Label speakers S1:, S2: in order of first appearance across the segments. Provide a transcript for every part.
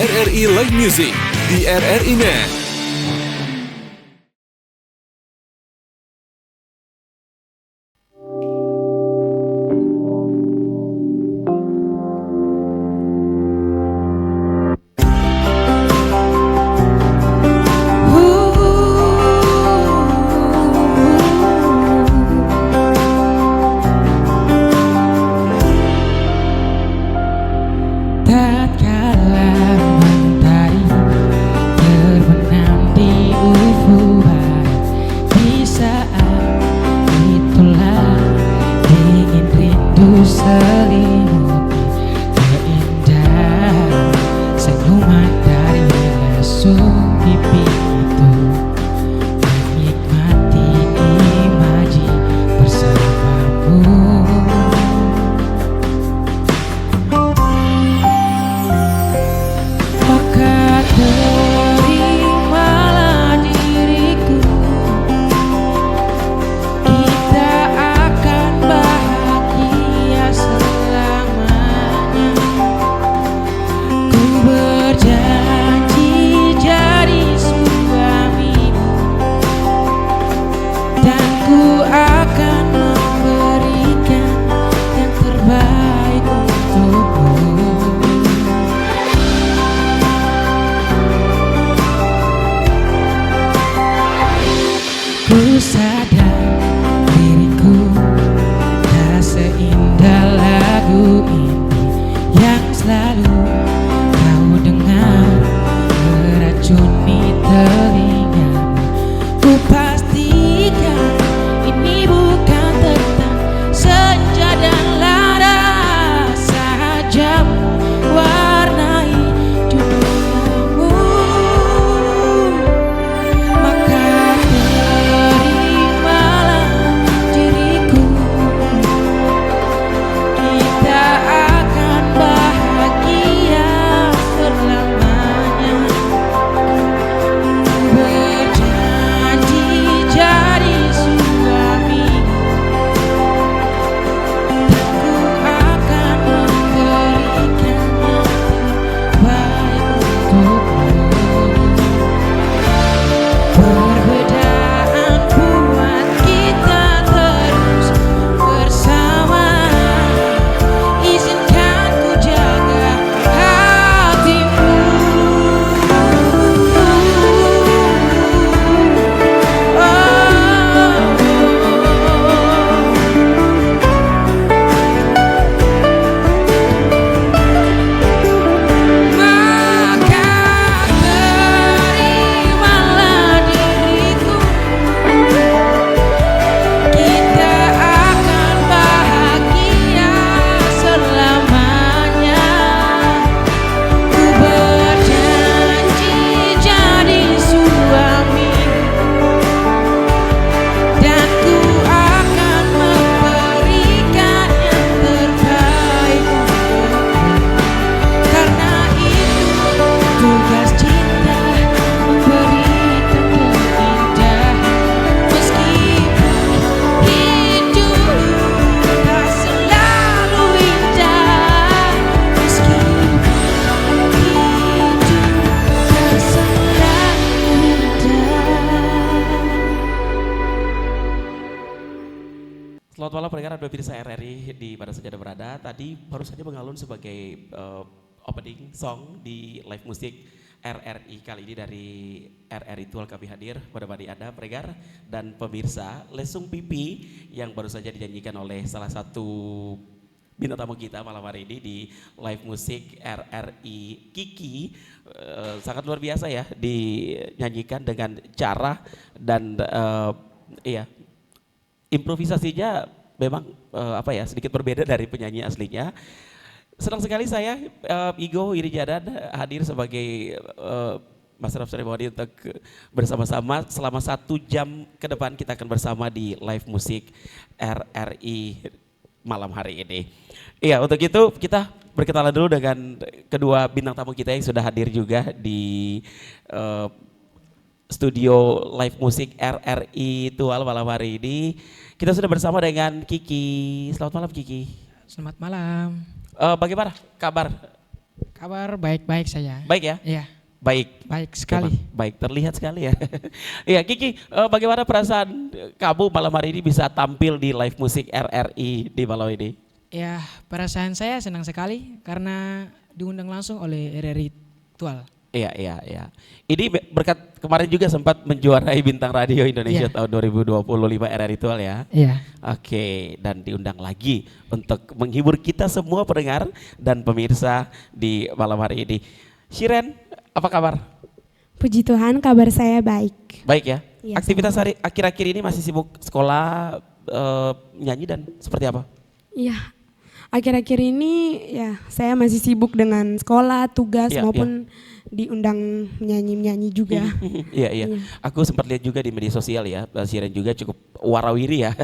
S1: RRI Live Music di RRI Net.
S2: Tatkala mentari terbenam di ufuk barat, di saat itulah dingin rindu selimuti keindahan senyuman dari lesung pipi itu, menikmati imaji bersamamu. Maka terimalah diriku, kita akan bahagia selamanya. Ku berjanji jadi suamimu, dan ku akan memberikan yang terbaik untukmu. Ku sadar diriku tak seindah lagu ini yang selalu kau dengar meracuni telingamu. Ku pastikan ini bukan tentang senja dan lara saja warnai duniamu. Maka terimalah diriku, kita akan bahagia selamanya. Berjanji jadi suamimu, dan ku akan memberikan yang terbaik untukmu. Perbedaan buat kita terus bersama. Izinkan ku jaga hatimu. Maka terimalah diriku, kita akan bahagia selamanya. Ku berjanji jadi suamimu, dan ku akan memberikan yang terbaik untukmu. Karena itu tugas cinta, memberikan keindahan. Meskipun hidup tak selalu indah, meskipun hidup tak selalu indah.
S3: Selamat malam pendengar Radio Pirsa RRI di mana saja Anda berada. Tadi baru saja mengalun sebagai opening song di live musik RRI kali ini dari RRI Tual kami hadir menemani Anda pendengar dan pemirsa Lesung Pipi yang baru saja dinyanyikan oleh salah satu bintang tamu kita malam hari ini di live musik RRI Kiki. Sangat luar biasa ya dinyanyikan dengan cara dan improvisasinya memang sedikit berbeda dari penyanyi aslinya. Senang sekali saya Igo Irijadan hadir sebagai Master of Ceremony untuk bersama-sama selama 1 jam ke depan kita akan bersama di live musik RRI malam hari ini. Iya, untuk itu kita berkenalan dulu dengan kedua bintang tamu kita yang sudah hadir juga di studio live musik RRI Tual malam hari ini. Kita sudah bersama dengan Kiki. Selamat malam Kiki.
S2: Selamat malam.
S3: Bagaimana kabar
S2: Kabar baik-baik saja.
S3: Baik ya?
S2: Iya,
S3: Baik.
S2: baik sekali.
S3: Memang baik, terlihat sekali ya. Iya, Kiki, bagaimana perasaan kamu malam hari ini bisa tampil di live musik RRI di malam ini?
S2: Ya, perasaan saya senang sekali karena diundang langsung oleh RRI Tual.
S3: Iya, iya, iya. Ini berkat kemarin juga sempat menjuarai Bintang Radio Indonesia
S2: Iya.
S3: tahun 2025 RRI Tual ya.
S2: Iya.
S3: Oke, dan diundang lagi untuk menghibur kita semua pendengar dan pemirsa di malam hari ini. Shiren, apa kabar?
S4: Puji Tuhan, kabar saya baik.
S3: Baik ya.
S4: Iya,
S3: Aktivitas hari akhir-akhir ini masih sibuk sekolah, nyanyi dan seperti apa?
S4: Iya, akhir-akhir ini ya saya masih sibuk dengan sekolah, tugas
S3: Iya,
S4: maupun diundang menyanyi-menyanyi juga.
S3: Iya, iya. Aku sempat lihat juga di media sosial ya, Shiren juga cukup warawiri ya.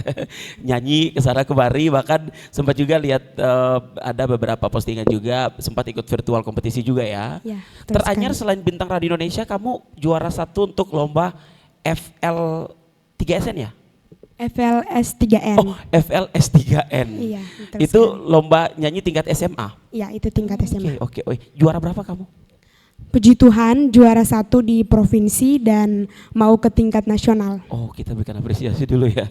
S3: Nyanyi kesana kemari, bahkan sempat juga lihat ada beberapa postingan juga, sempat ikut virtual kompetisi juga ya.
S4: Ya, betul
S3: Teranyar
S4: sekali.
S3: selain Bintang Radio Indonesia, kamu juara 1 untuk lomba FL3SN ya?
S4: FLS 3N.
S3: Oh, FLS3N.
S4: Iya, betul
S3: Itu
S4: sekali.
S3: lomba nyanyi tingkat SMA.
S4: Ya, itu tingkat SMA.
S3: Oke, oke. Juara berapa kamu?
S4: Puji Tuhan, juara 1 di provinsi dan mau ke tingkat nasional.
S3: Oh, kita berikan apresiasi dulu ya.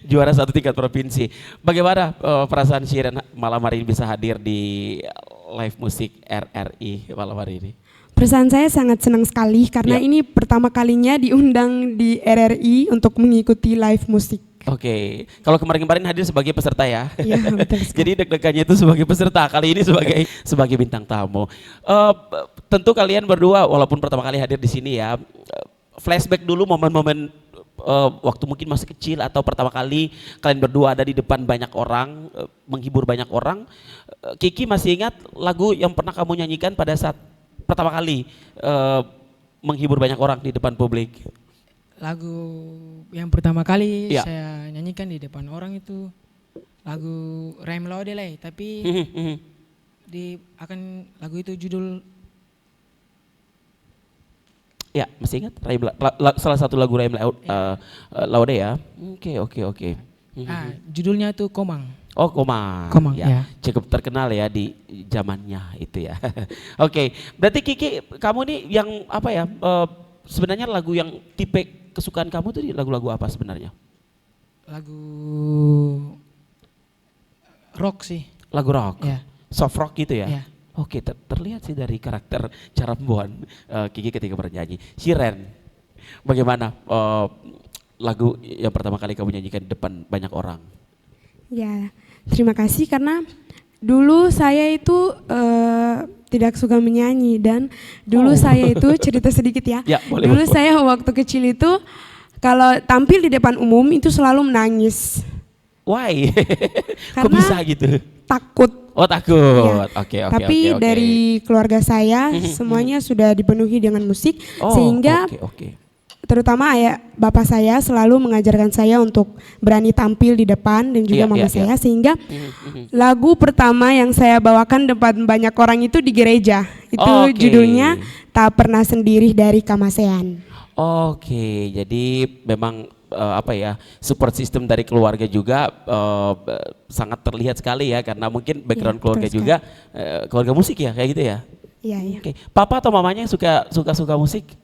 S3: Juara 1 tingkat provinsi. Bagaimana perasaan Shiren malam hari ini bisa hadir di live musik RRI malam hari ini?
S4: Perasaan saya sangat senang sekali karena
S3: Ya.
S4: ini pertama kalinya diundang di RRI untuk mengikuti live musik.
S3: Oke, kalau kemarin-kemarin hadir sebagai peserta ya.
S4: Iya, betul sekali.
S3: Jadi deg-degannya itu sebagai peserta, kali ini sebagai bintang tamu. Tentu kalian berdua walaupun pertama kali hadir di sini ya, flashback dulu momen-momen waktu mungkin masih kecil atau pertama kali kalian berdua ada di depan banyak orang, menghibur banyak orang. Kiki masih ingat lagu yang pernah kamu nyanyikan pada saat pertama kali menghibur banyak orang di depan publik?
S2: Lagu yang pertama kali
S3: Iya.
S2: saya nyanyikan di depan orang itu lagu Rem Laudelay, tapi lagu itu judul
S3: Ya, masih ingat? Salah satu lagu Raim Laude ya. Oke.
S2: judulnya itu Komang.
S3: Oh, Komang.
S2: Komang,
S3: Ya,
S2: ya.
S3: cukup terkenal ya di zamannya itu ya. Oke, berarti Kiki, kamu nih yang apa ya? Sebenarnya lagu yang tipe kesukaan kamu tuh lagu-lagu apa sebenarnya?
S2: Lagu rock sih.
S3: Lagu rock,
S2: Ya.
S3: soft rock gitu ya?
S2: Ya.
S3: Oke, terlihat sih dari karakter cara pembawaan Kiki ketika bernyanyi. Shiren, bagaimana lagu yang pertama kali kamu nyanyikan di depan banyak orang?
S4: Ya, terima kasih karena dulu saya itu tidak suka menyanyi dan dulu saya itu cerita sedikit ya.
S3: Ya, boleh,
S4: Dulu
S3: boleh.
S4: saya waktu kecil itu kalau tampil di depan umum itu selalu menangis,
S3: Why? Kok
S4: Karena-
S3: bisa gitu?
S4: takut.
S3: Oh, takut. Oke.
S4: Tapi dari keluarga saya semuanya sudah dipenuhi dengan musik
S3: Oh,
S4: sehingga
S3: oke.
S4: terutama ayah bapak saya selalu mengajarkan saya untuk berani tampil di depan dan juga
S3: Iya,
S4: mama
S3: iya,
S4: saya
S3: iya.
S4: sehingga lagu pertama yang saya bawakan depan banyak orang itu di gereja. Itu
S3: Oke.
S4: judulnya Tak Pernah Sendiri dari Kamasean.
S3: Oke, jadi memang support system dari keluarga juga sangat terlihat sekali ya karena mungkin background
S4: Iya,
S3: keluarga
S4: betul
S3: juga keluarga musik ya kayak gitu ya.
S4: Iya, iya.
S3: Oke, papa atau mamanya suka musik?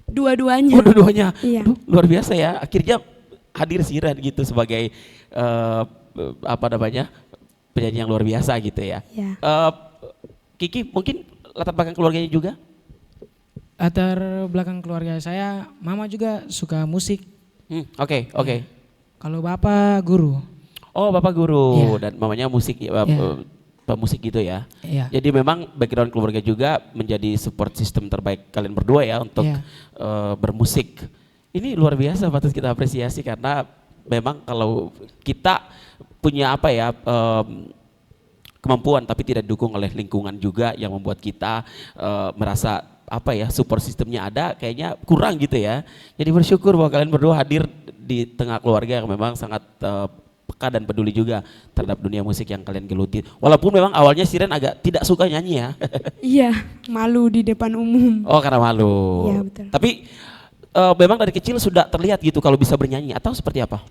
S4: Dua-duanya.
S3: Oh, dua-duanya.
S4: Iya.
S3: Duh, luar biasa ya. Akhirnya hadir Shiren gitu sebagai penyanyi yang luar biasa gitu ya.
S4: Iya.
S3: Kiki mungkin latar belakang keluarganya juga?
S2: Latar belakang keluarga saya, mama juga suka musik.
S3: Oke.
S2: Kalau bapak guru.
S3: Oh, bapak guru
S2: Iya.
S3: dan mamanya musik pemusik gitu ya.
S2: Iya.
S3: Jadi memang background keluarga juga menjadi support system terbaik kalian berdua ya untuk
S2: Iya.
S3: bermusik. Ini luar biasa, patut kita apresiasi karena memang kalau kita punya kemampuan tapi tidak didukung oleh lingkungan juga yang membuat kita merasa support sistemnya ada kayaknya kurang gitu ya. Jadi bersyukur bahwa kalian berdua hadir di tengah keluarga yang memang sangat peka dan peduli juga terhadap dunia musik yang kalian geluti. Walaupun memang awalnya Shiren agak tidak suka nyanyi ya.
S4: Iya, malu di depan umum.
S3: Oh, karena malu.
S4: Iya, betul.
S3: Tapi memang dari kecil sudah terlihat gitu kalau bisa bernyanyi atau seperti apa?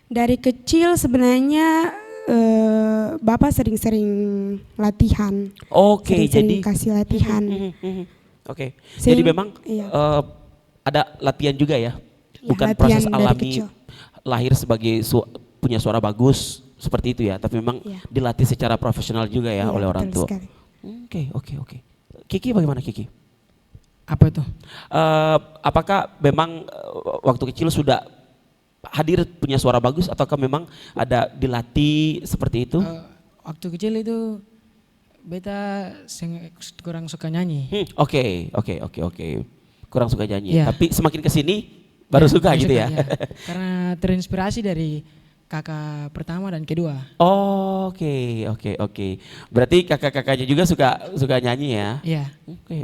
S4: Dari kecil sebenarnya Bapak sering-sering latihan.
S3: Oke,
S4: Sering-sering
S3: jadi
S4: kasih latihan.
S3: Oke. Jadi
S4: Sehingga-
S3: memang
S4: iya.
S3: ada latihan juga ya.
S4: Ya,
S3: Bukan
S4: latihan
S3: proses
S4: dari
S3: alami
S4: kecil.
S3: lahir sebagai punya suara bagus seperti itu ya, tapi memang
S4: Iya.
S3: dilatih secara profesional juga ya
S4: Iya,
S3: oleh orang
S4: betul
S3: tua.
S4: sekali.
S3: Oke. Kiki bagaimana Kiki?
S2: Apa itu?
S3: Apakah memang waktu kecil sudah hadir punya suara bagus ataukah memang ada dilatih seperti itu?
S2: Waktu kecil itu beta kurang suka nyanyi.
S3: Oke. Kurang suka nyanyi.
S2: Iya.
S3: Tapi semakin kesini baru suka
S2: Kurang
S3: gitu ya.
S2: iya. Karena terinspirasi dari kakak pertama dan kedua.
S3: Oke. Berarti kakak-kakaknya juga suka nyanyi ya?
S2: Iya.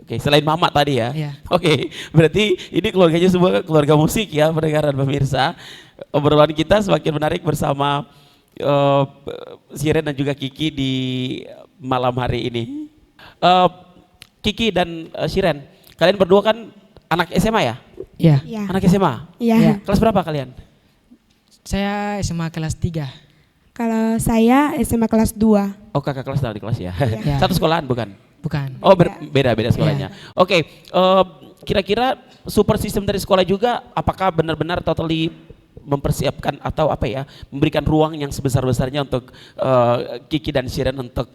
S3: Oke. Selain mama tadi ya?
S2: Iya.
S3: Oke. Berarti ini keluarganya semua keluarga musik ya, pendengar dan pemirsa. Obrolan kita semakin menarik bersama Shiren dan juga Kiki di malam hari ini. Kiki dan Shiren, kalian berdua kan anak SMA ya?
S2: Iya.
S4: Iya.
S3: Anak SMA?
S4: Iya.
S2: Iya.
S3: Kelas berapa kalian?
S2: Saya SMA kelas 3.
S4: Kalau saya SMA kelas 2.
S3: Oh kakak kelas di kelas ya?
S2: Iya.
S3: Satu sekolahan bukan?
S2: Bukan.
S3: Oh beda sekolahnya. Oke, kira-kira support system dari sekolah juga apakah benar-benar totally mempersiapkan atau apa ya, memberikan ruang yang sebesar-besarnya untuk Kiki dan Shiren untuk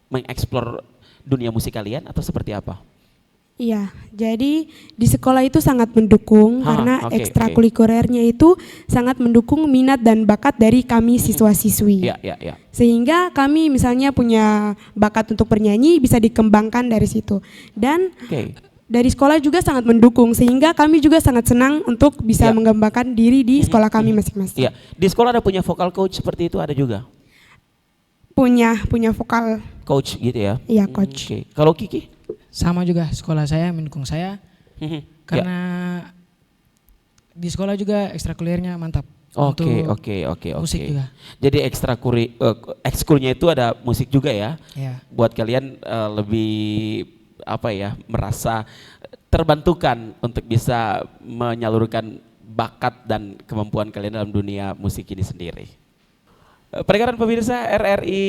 S3: mengeksplor dunia musik kalian atau seperti apa?
S4: Iya, jadi di sekolah itu sangat mendukung karena
S3: oke.
S4: ekstrakurikulernya itu sangat mendukung minat dan bakat dari kami siswa-siswi.
S3: Iya.
S4: Sehingga kami misalnya punya bakat untuk bernyanyi bisa dikembangkan dari situ. Dan
S3: Oke.
S4: dari sekolah juga sangat mendukung sehingga kami juga sangat senang untuk bisa
S3: Ya.
S4: mengembangkan diri di sekolah kami masing-masing.
S3: Iya, di sekolah ada punya vocal coach seperti itu ada juga?
S4: Punya vokal,
S3: Coach gitu ya?
S4: iya coach.
S3: Oke. Kalau Kiki?
S2: Sama juga sekolah saya mendukung saya
S3: Ya.
S2: karena di sekolah juga ekstrakurikulernya mantap.
S3: Oke.
S2: Musik juga.
S3: Jadi ekskulnya itu ada musik juga ya?
S2: Iya.
S3: Buat kalian lebih apa ya, merasa terbantukan untuk bisa menyalurkan bakat dan kemampuan kalian dalam dunia musik ini sendiri. Pendengar pemirsa RRI,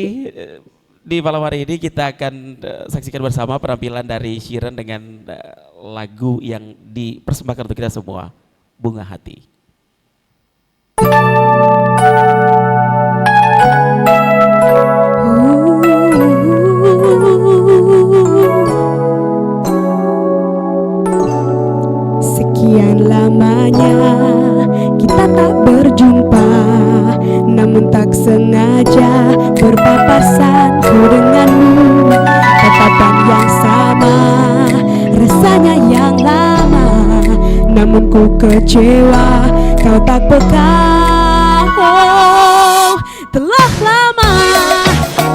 S3: di malam hari ini kita akan saksikan bersama penampilan dari Shiren dengan lagu yang dipersembahkan untuk kita semua, Bunga Hati.
S4: Sekian lamanya kita tak berjumpa, namun tak sengaja berpapasan ku denganmu. Tatapan yang sama, rasanya yang lama, namun ku kecewa kau tak peka. Oh, telah lama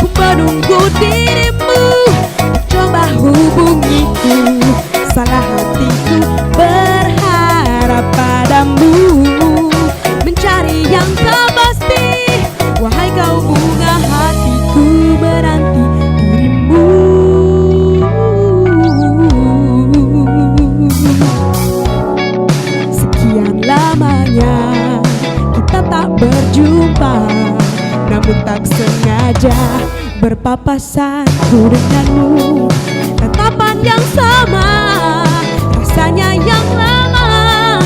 S4: ku menunggu dirimu, coba hubungiku, salah hatiku berharap padamu, mencari yang tak pasti. Wahai kau bunga hatiku, menanti dirimu. Sekian lamanya kita tak berjumpa, namun tak sengaja berpapasan ku denganmu. Tatapan yang sama, rasanya yang lama,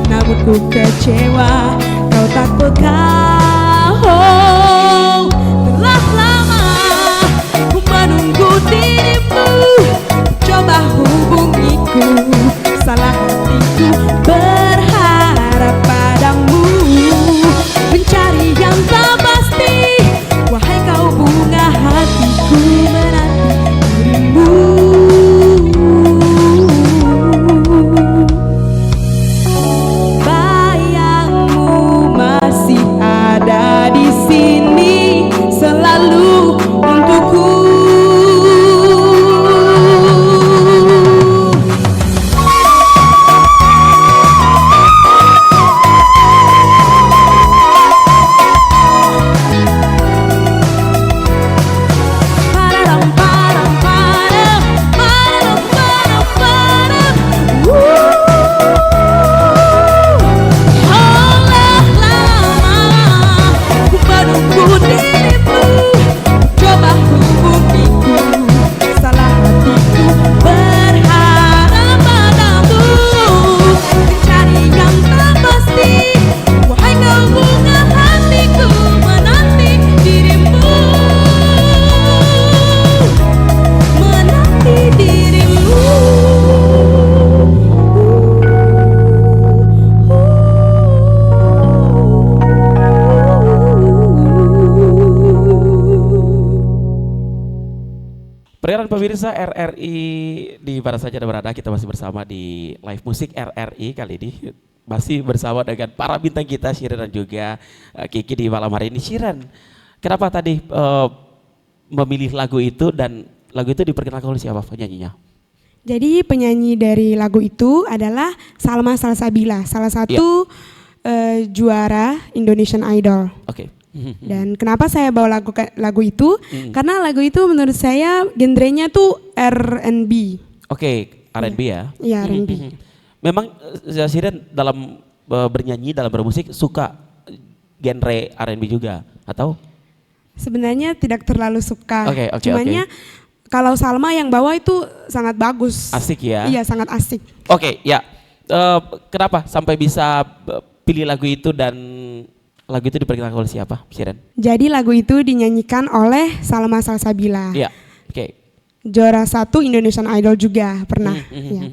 S4: namun ku kecewa kau tak peka. Oh, telah lama ku menunggu dirimu, coba hubungiku, salah hatiku berharap padamu, mencari yang tak pasti. Wahai kau bunga hatiku, menanti dirimu. Bayangmu masih ada di sini.
S3: Perkenalkan pemirsa RRI di mana saja Anda berada, kita masih bersama di live musik RRI kali ini. Masih bersama dengan para bintang kita, Shiren dan juga Kiki di malam hari ini. Shiren, kenapa tadi memilih lagu itu dan lagu itu diperkenalkan oleh siapa penyanyinya?
S4: Jadi penyanyi dari lagu itu adalah Salma Salsabila, salah satu juara Indonesian Idol.
S3: Oke.
S4: Dan kenapa saya bawa lagu itu? Karena lagu itu menurut saya genrenya tuh R&B.
S3: Oke, R&B ya?
S4: Iya, R&B.
S3: Memang Shiren dalam bernyanyi, dalam bermusik suka genre R&B juga atau?
S4: Sebenarnya tidak terlalu suka.
S3: Oke.
S4: Cumannya kalau Salma yang bawa itu sangat bagus.
S3: Asik ya?
S4: Iya, sangat asik.
S3: Oke, ya. Kenapa sampai bisa pilih lagu itu dan lagu itu diperkenalkan oleh siapa, Shiren?
S4: Jadi lagu itu dinyanyikan oleh Salma Salsabila.
S3: Iya, oke.
S4: Juara 1 Indonesian Idol juga pernah. Ya.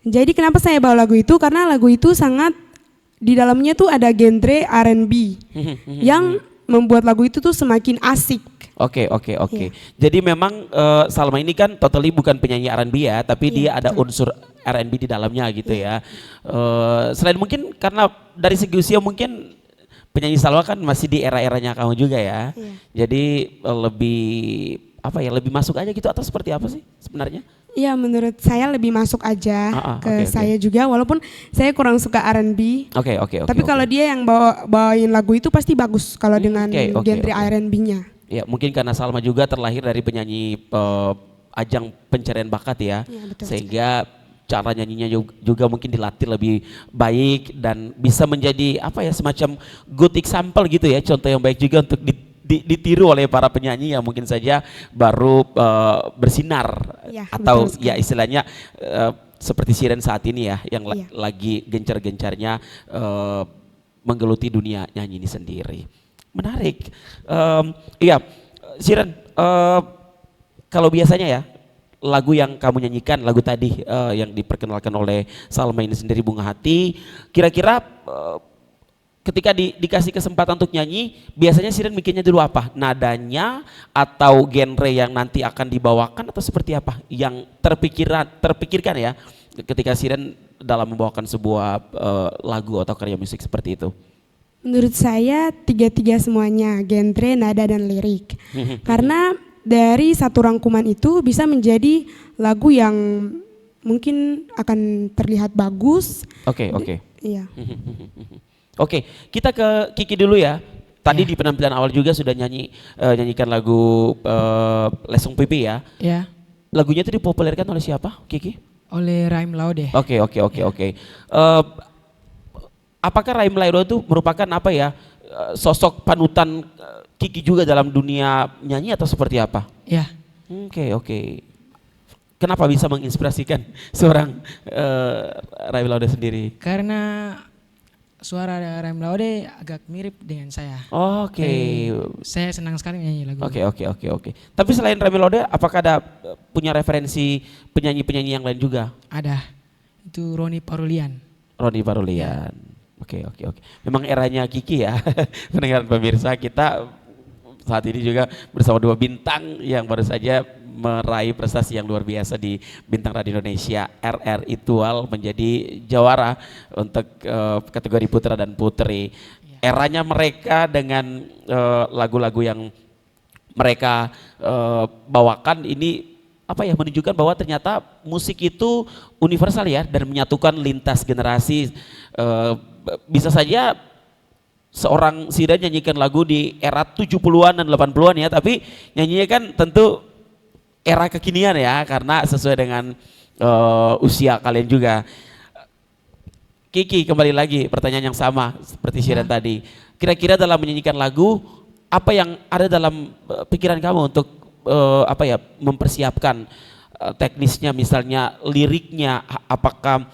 S4: Jadi kenapa saya bawa lagu itu? Karena lagu itu sangat di dalamnya tuh ada genre R&B yang membuat lagu itu tuh semakin asik.
S3: Oke. Jadi memang Salma ini kan totally bukan penyanyi R&B ya, tapi dia ada unsur R&B di dalamnya gitu ya. Selain mungkin karena dari segi usia mungkin penyanyi Salma kan masih di era-eranya kamu juga ya. Jadi lebih masuk aja gitu atau seperti apa sih sebenarnya?
S4: Iya, menurut saya lebih masuk aja saya juga, walaupun saya kurang suka R&B.
S3: Oke.
S4: Tapi kalau dia yang bawain lagu itu pasti bagus kalau dengan genre R&B-nya.
S3: Ya, mungkin karena Salma juga terlahir dari penyanyi ajang pencarian bakat ya.
S4: Betul.
S3: Sehingga cara nyanyinya juga mungkin dilatih lebih baik dan bisa menjadi semacam good example gitu ya, contoh yang baik juga untuk ditiru oleh para penyanyi yang mungkin saja baru bersinar atau ya istilahnya seperti Shiren saat ini ya yang lagi gencar-gencarnya menggeluti dunia nyanyi ini sendiri. Menarik. Shiren, kalau biasanya ya lagu yang kamu nyanyikan, lagu tadi yang diperkenalkan oleh Salma ini sendiri, Bunga Hati, kira-kira ketika dikasih kesempatan untuk nyanyi, biasanya Shiren mikirnya dulu apa? Nadanya atau genre yang nanti akan dibawakan atau seperti apa? Yang terpikirkan ya ketika Shiren dalam membawakan sebuah lagu atau karya musik seperti itu?
S4: Menurut saya tiga-tiga semuanya, genre, nada, dan lirik. Karena dari satu rangkuman itu bisa menjadi lagu yang mungkin akan terlihat bagus.
S3: Oke.
S4: Iya.
S3: Oke, kita ke Kiki dulu ya. Tadi di penampilan awal juga sudah nyanyikan lagu Lesung Pipi ya.
S2: Ya.
S3: Lagunya itu dipopulerkan oleh siapa, Kiki?
S2: Oleh Raim Laude.
S3: Oke. Apakah Raim Laude itu merupakan sosok panutan Kiki juga dalam dunia nyanyi atau seperti apa?
S2: Ya.
S3: Oke. Kenapa bisa menginspirasikan seorang Raim Laude sendiri?
S2: Karena suara Raim Laude agak mirip dengan saya.
S3: Oke.
S2: Saya senang sekali nyanyi lagu.
S3: Oke. Tapi selain Raim Laude, apakah ada punya referensi penyanyi-penyanyi yang lain juga?
S2: Ada. Itu Roni Parulian.
S3: Oke. Memang eranya Kiki ya. Pendengar pemirsa, kita saat ini juga bersama dua bintang yang baru saja meraih prestasi yang luar biasa di Bintang Radio Indonesia. RRI Tual menjadi jawara untuk kategori putra dan putri. Eranya mereka dengan lagu-lagu yang mereka bawakan ini menunjukkan bahwa ternyata musik itu universal ya dan menyatukan lintas generasi. Bisa saja seorang Shiren nyanyikan lagu di era 70-an dan 80-an ya, tapi nyanyinya kan tentu era kekinian ya karena sesuai dengan usia kalian juga. Kiki, kembali lagi pertanyaan yang sama seperti Shiren tadi. Kira-kira dalam menyanyikan lagu, apa yang ada dalam pikiran kamu untuk mempersiapkan teknisnya, misalnya liriknya, apakah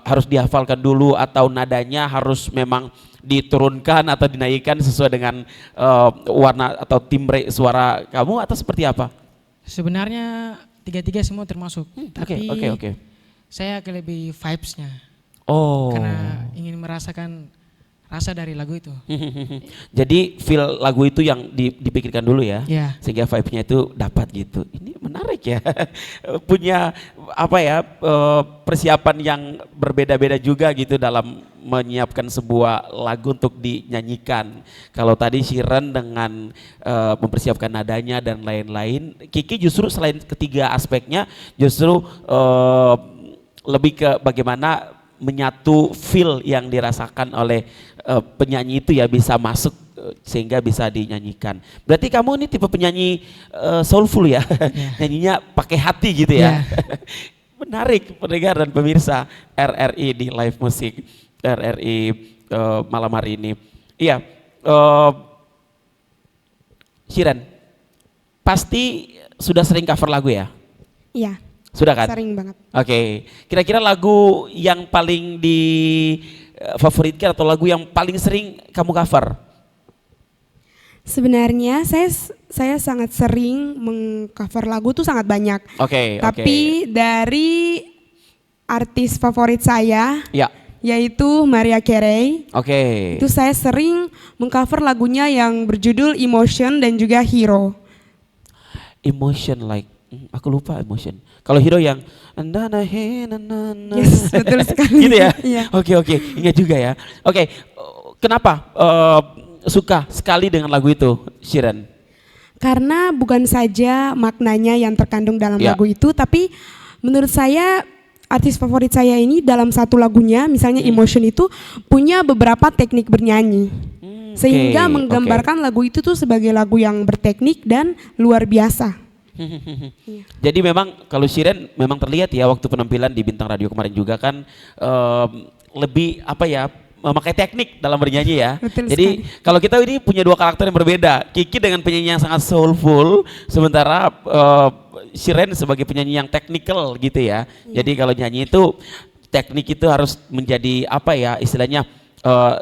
S3: harus dihafalkan dulu atau nadanya harus memang diturunkan atau dinaikkan sesuai dengan warna atau timbre suara kamu atau seperti apa?
S2: Sebenarnya tiga-tiga semua termasuk, tapi
S3: Oke.
S2: saya lebih vibes-nya.
S3: Oh.
S2: Karena ingin merasakan rasa dari lagu itu.
S3: Jadi feel lagu itu yang dipikirkan dulu ya,
S2: Ya.
S3: sehingga vibe-nya itu dapat gitu. Ini menarik ya. Punya apa ya persiapan yang berbeda-beda juga gitu dalam menyiapkan sebuah lagu untuk dinyanyikan. Kalau tadi Shiren dengan mempersiapkan nadanya dan lain-lain, Kiki justru selain ketiga aspeknya justru lebih ke bagaimana menyatu feel yang dirasakan oleh penyanyi itu ya bisa masuk sehingga bisa dinyanyikan. Berarti kamu ini tipe penyanyi soulful ya, nyanyinya pakai hati gitu ya. Menarik pendengar dan pemirsa RRI di live musik RRI malam hari ini. Iya, Shiren, pasti sudah sering cover lagu ya?
S4: Iya.
S3: Sudah kan?
S4: Sering banget.
S3: Oke, kira-kira lagu yang paling difavoritkan atau lagu yang paling sering kamu cover?
S4: Sebenarnya saya sangat sering mengcover lagu tuh sangat banyak.
S3: Oke.
S4: Tapi dari artis favorit saya,
S3: Ya.
S4: yaitu Mariah Carey.
S3: Oke.
S4: Itu saya sering mengcover lagunya yang berjudul Emotion dan juga Hero.
S3: Emotion like, aku lupa Emotion. Kalau Hero yang
S4: Yes, betul sekali.
S3: gitu ya.
S4: Iya.
S3: Oke, ingat juga ya. Oke, kenapa suka sekali dengan lagu itu, Shiren?
S4: Karena bukan saja maknanya yang terkandung dalam
S3: Ya.
S4: lagu itu, tapi menurut saya artis favorit saya ini dalam satu lagunya, misalnya Emotion itu punya beberapa teknik bernyanyi. Sehingga menggambarkan lagu itu tuh sebagai lagu yang berteknik dan luar biasa.
S3: Jadi memang kalau Shiren memang terlihat ya waktu penampilan di Bintang Radio kemarin juga kan lebih apa ya memakai teknik dalam bernyanyi ya.
S4: Betul
S3: Jadi
S4: sekali.
S3: kalau kita ini punya dua karakter yang berbeda. Kiki dengan penyanyi yang sangat soulful, sementara Shiren sebagai penyanyi yang technical gitu ya. Jadi kalau nyanyi itu teknik itu harus menjadi apa ya istilahnya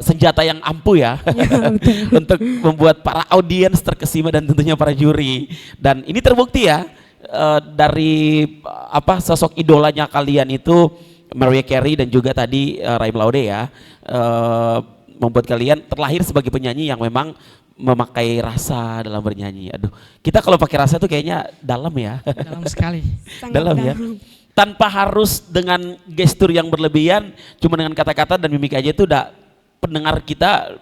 S3: senjata yang ampuh ya untuk membuat para audiens terkesima dan tentunya para juri. Dan ini terbukti ya dari apa sosok idolanya kalian itu Mariah Carey dan juga tadi Raim Laude ya membuat kalian terlahir sebagai penyanyi yang memang memakai rasa dalam bernyanyi. Aduh, kita kalau pakai rasa tuh kayaknya dalam ya.
S2: Dalam sekali.
S4: Sangat
S3: Dalam ya. Tanpa harus dengan gestur yang berlebihan, cuma dengan kata-kata dan mimik aja itu udah pendengar kita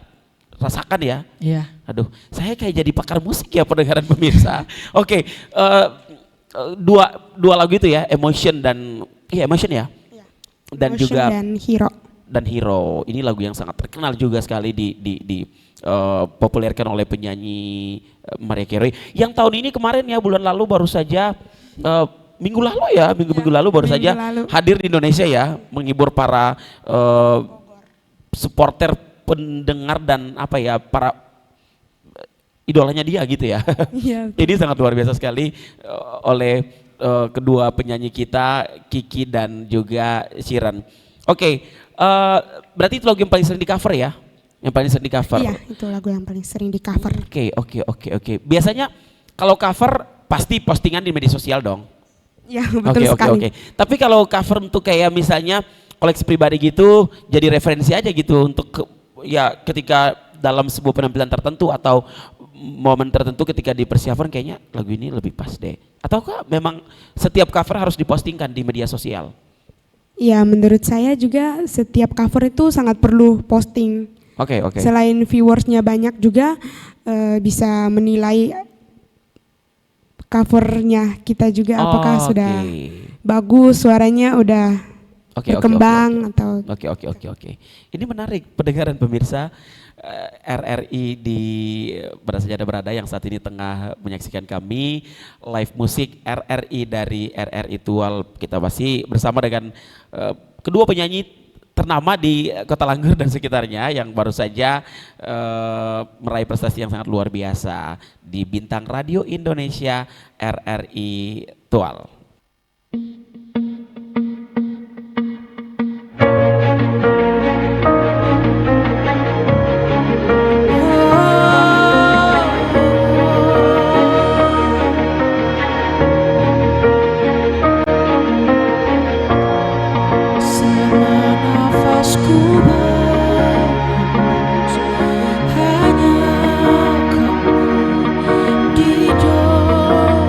S3: rasakan ya.
S2: Iya.
S3: Aduh, saya kayak jadi pakar musik ya pendengaran pemirsa. Oke, dua lagu itu ya, Emotion dan Emotion ya. Dan
S4: Emotion
S3: juga
S4: dan Hero.
S3: dan Hero. Ini lagu yang sangat terkenal juga sekali populerkan oleh penyanyi Mariah Carey. Yang tahun ini kemarin ya bulan lalu baru saja minggu lalu ya, minggu lalu baru
S4: minggu
S3: saja
S4: lalu.
S3: hadir di Indonesia ya, menghibur para supporter, pendengar dan apa ya para idolanya dia gitu ya.
S4: Iya.
S3: Ini sangat luar biasa sekali oleh kedua penyanyi kita, Kiki dan juga Shiren. Oke, berarti itu lagu yang paling sering di cover ya? Yang paling sering di cover.
S4: Iya, itu lagu yang paling sering di cover.
S3: Oke. Biasanya kalau cover pasti postingan di media sosial dong.
S4: Ya, betul sekali.
S3: Oke. Tapi kalau cover untuk kayak misalnya koleksi pribadi gitu, jadi referensi aja gitu untuk ya ketika dalam sebuah penampilan tertentu atau momen tertentu ketika dipersiapkan kayaknya lagu ini lebih pas deh. Ataukah memang setiap cover harus dipostingkan di media sosial?
S4: Ya, menurut saya juga setiap cover itu sangat perlu posting.
S3: Oke.
S4: Selain viewersnya banyak juga bisa menilai covernya kita juga apakah sudah bagus, suaranya udah berkembang atau.
S3: Oke. Ini menarik pendengaran pemirsa RRI di Pada Sajadah Berada yang saat ini tengah menyaksikan kami live musik RRI dari RRI Tual. Kita masih bersama dengan kedua penyanyi ternama di Kota Langgur dan sekitarnya yang baru saja meraih prestasi yang sangat luar biasa di Bintang Radio Indonesia RRI Tual.
S5: Hanya kamu di doaku.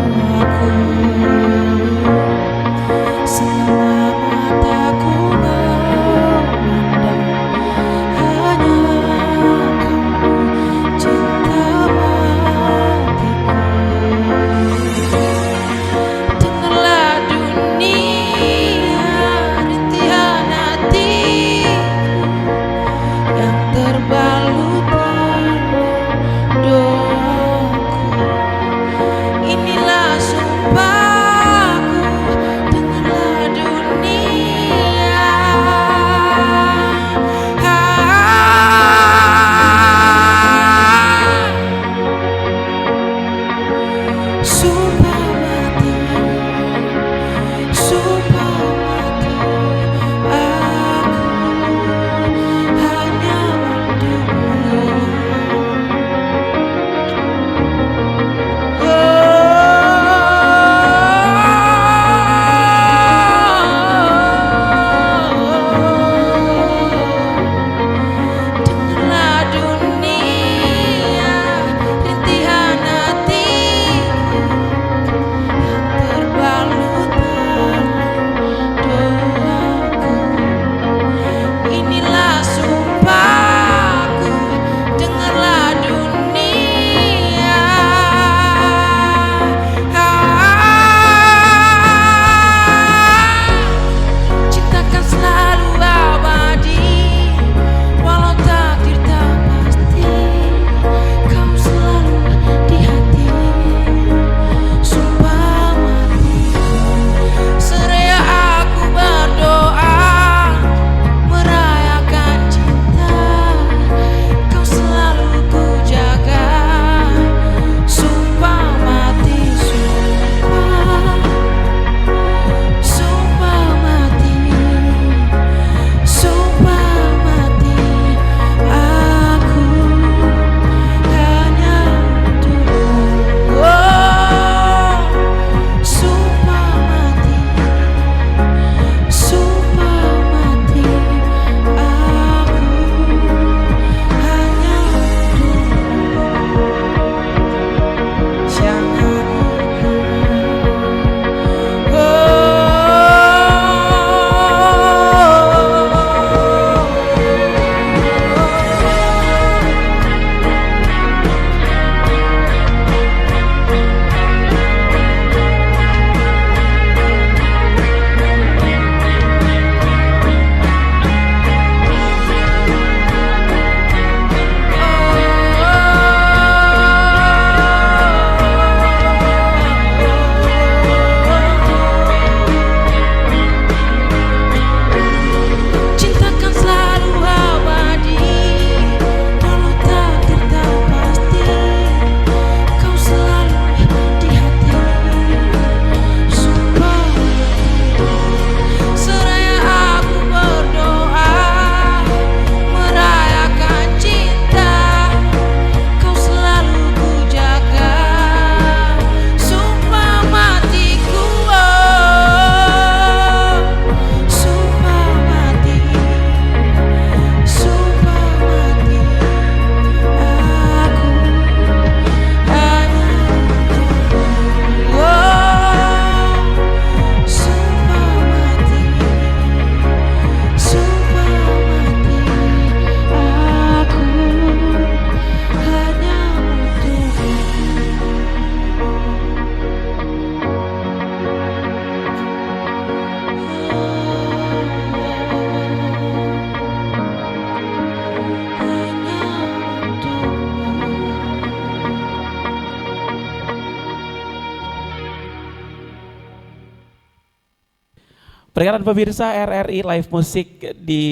S3: Perkenalkan pemirsa RRI Live Musik di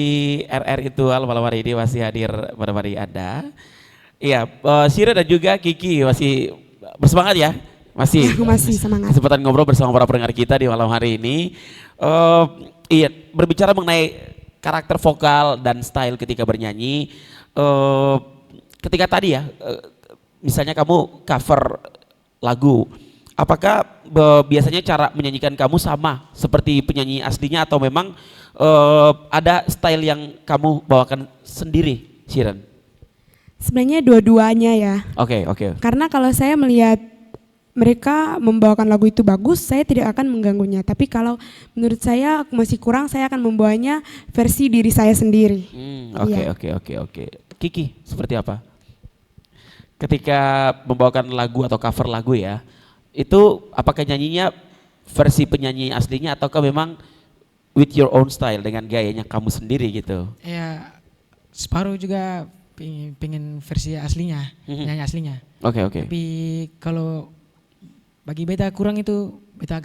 S3: RRI Tual malam hari ini masih hadir pada hari Anda. Iya, Shira dan juga Kiki masih bersemangat ya? Masih.
S4: Aku masih semangat.
S3: Kesempatan ngobrol bersama para pendengar kita di malam hari ini. Iya, berbicara mengenai karakter vokal dan style ketika bernyanyi. Ketika tadi ya, misalnya kamu cover lagu. Apakah biasanya cara menyanyikan kamu sama seperti penyanyi aslinya atau memang ada style yang kamu bawakan sendiri, Shiren?
S4: Sebenarnya dua-duanya ya.
S3: Oke.
S4: Karena kalau saya melihat mereka membawakan lagu itu bagus, saya tidak akan mengganggunya. Tapi kalau menurut saya masih kurang, saya akan membawanya versi diri saya sendiri.
S3: Oke. Kiki, seperti apa? Ketika membawakan lagu atau cover lagu ya, itu apakah nyanyinya versi penyanyi aslinya ataukah memang with your own style dengan gayanya kamu sendiri gitu?
S2: Ya separuh juga pengen versi aslinya, nyanyi aslinya.
S3: Oke.
S2: Tapi kalau bagi beta kurang itu beta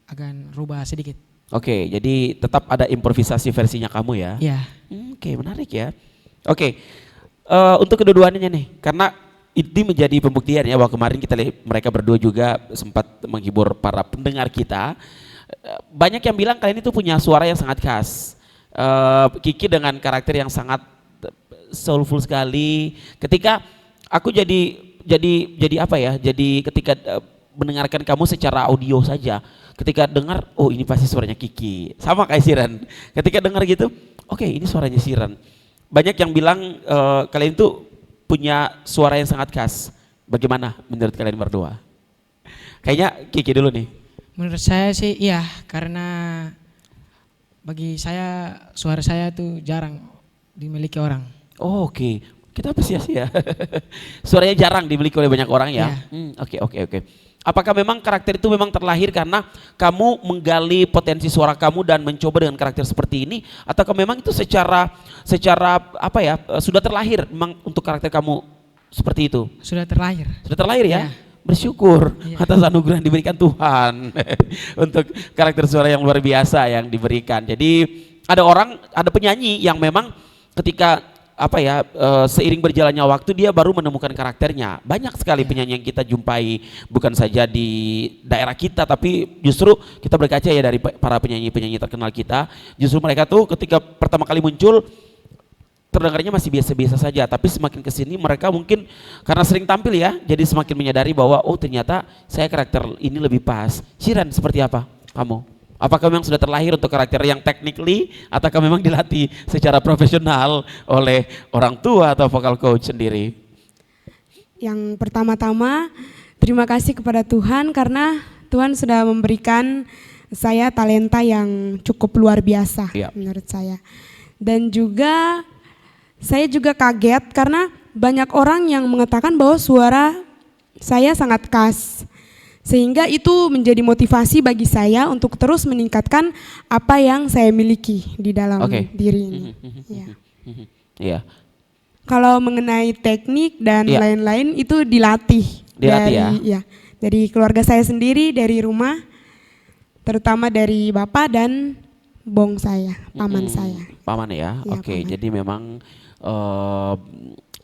S2: akan rubah sedikit.
S3: Oke, jadi tetap ada improvisasi versinya kamu ya?
S2: Iya.
S3: Oke, menarik ya. Oke, untuk kedua-duanya nih, karena ini menjadi pembuktian ya bahwa kemarin kita lihat mereka berdua juga sempat menghibur para pendengar kita. Banyak yang bilang kalian itu punya suara yang sangat khas. Kiki dengan karakter yang sangat soulful sekali. Ketika aku jadi apa ya? Jadi ketika mendengarkan kamu secara audio saja, ketika dengar, oh ini pasti suaranya Kiki. Sama kayak Shiren. Ketika dengar gitu, oke, ini suaranya Shiren. Banyak yang bilang kalian itu punya suara yang sangat khas. Bagaimana menurut kalian berdua? Kayaknya Kiki dulu nih.
S2: Menurut saya sih iya, karena bagi saya suara saya tuh jarang dimiliki orang.
S3: Oh, oke. Kita apresiasi ya. Suaranya jarang dimiliki oleh banyak orang ya. Oke. Apakah memang karakter itu memang terlahir karena kamu menggali potensi suara kamu dan mencoba dengan karakter seperti ini, ataukah memang itu secara apa ya sudah terlahir memang untuk karakter kamu seperti itu?
S2: Sudah terlahir.
S3: Sudah terlahir ya?
S2: Iya.
S3: Bersyukur
S2: Iya.
S3: atas anugerah yang diberikan Tuhan untuk karakter suara yang luar biasa yang diberikan. Jadi ada penyanyi yang memang ketika seiring berjalannya waktu dia baru menemukan karakternya. Banyak sekali penyanyi yang kita jumpai bukan saja di daerah kita, tapi justru kita berkaca ya dari para penyanyi-penyanyi terkenal kita. Justru mereka tuh ketika pertama kali muncul terdengarnya masih biasa-biasa saja, tapi semakin kesini mereka mungkin karena sering tampil ya, jadi semakin menyadari bahwa oh ternyata saya karakter ini lebih pas. Shiren, seperti apa kamu? Apakah memang sudah terlahir untuk karakter yang technically ataukah memang dilatih secara profesional oleh orang tua atau vocal coach sendiri?
S4: Yang pertama-tama terima kasih kepada Tuhan karena Tuhan sudah memberikan saya talenta yang cukup luar biasa menurut saya. Dan juga saya juga kaget karena banyak orang yang mengatakan bahwa suara saya sangat khas. Sehingga itu menjadi motivasi bagi saya untuk terus meningkatkan apa yang saya miliki di dalam diri ini.
S3: Iya.
S4: Kalau mengenai teknik dan lain-lain itu dilatih dari keluarga saya sendiri, dari rumah, terutama dari bapak dan bong saya, paman saya.
S3: Paman ya,
S4: Paman.
S3: Jadi memang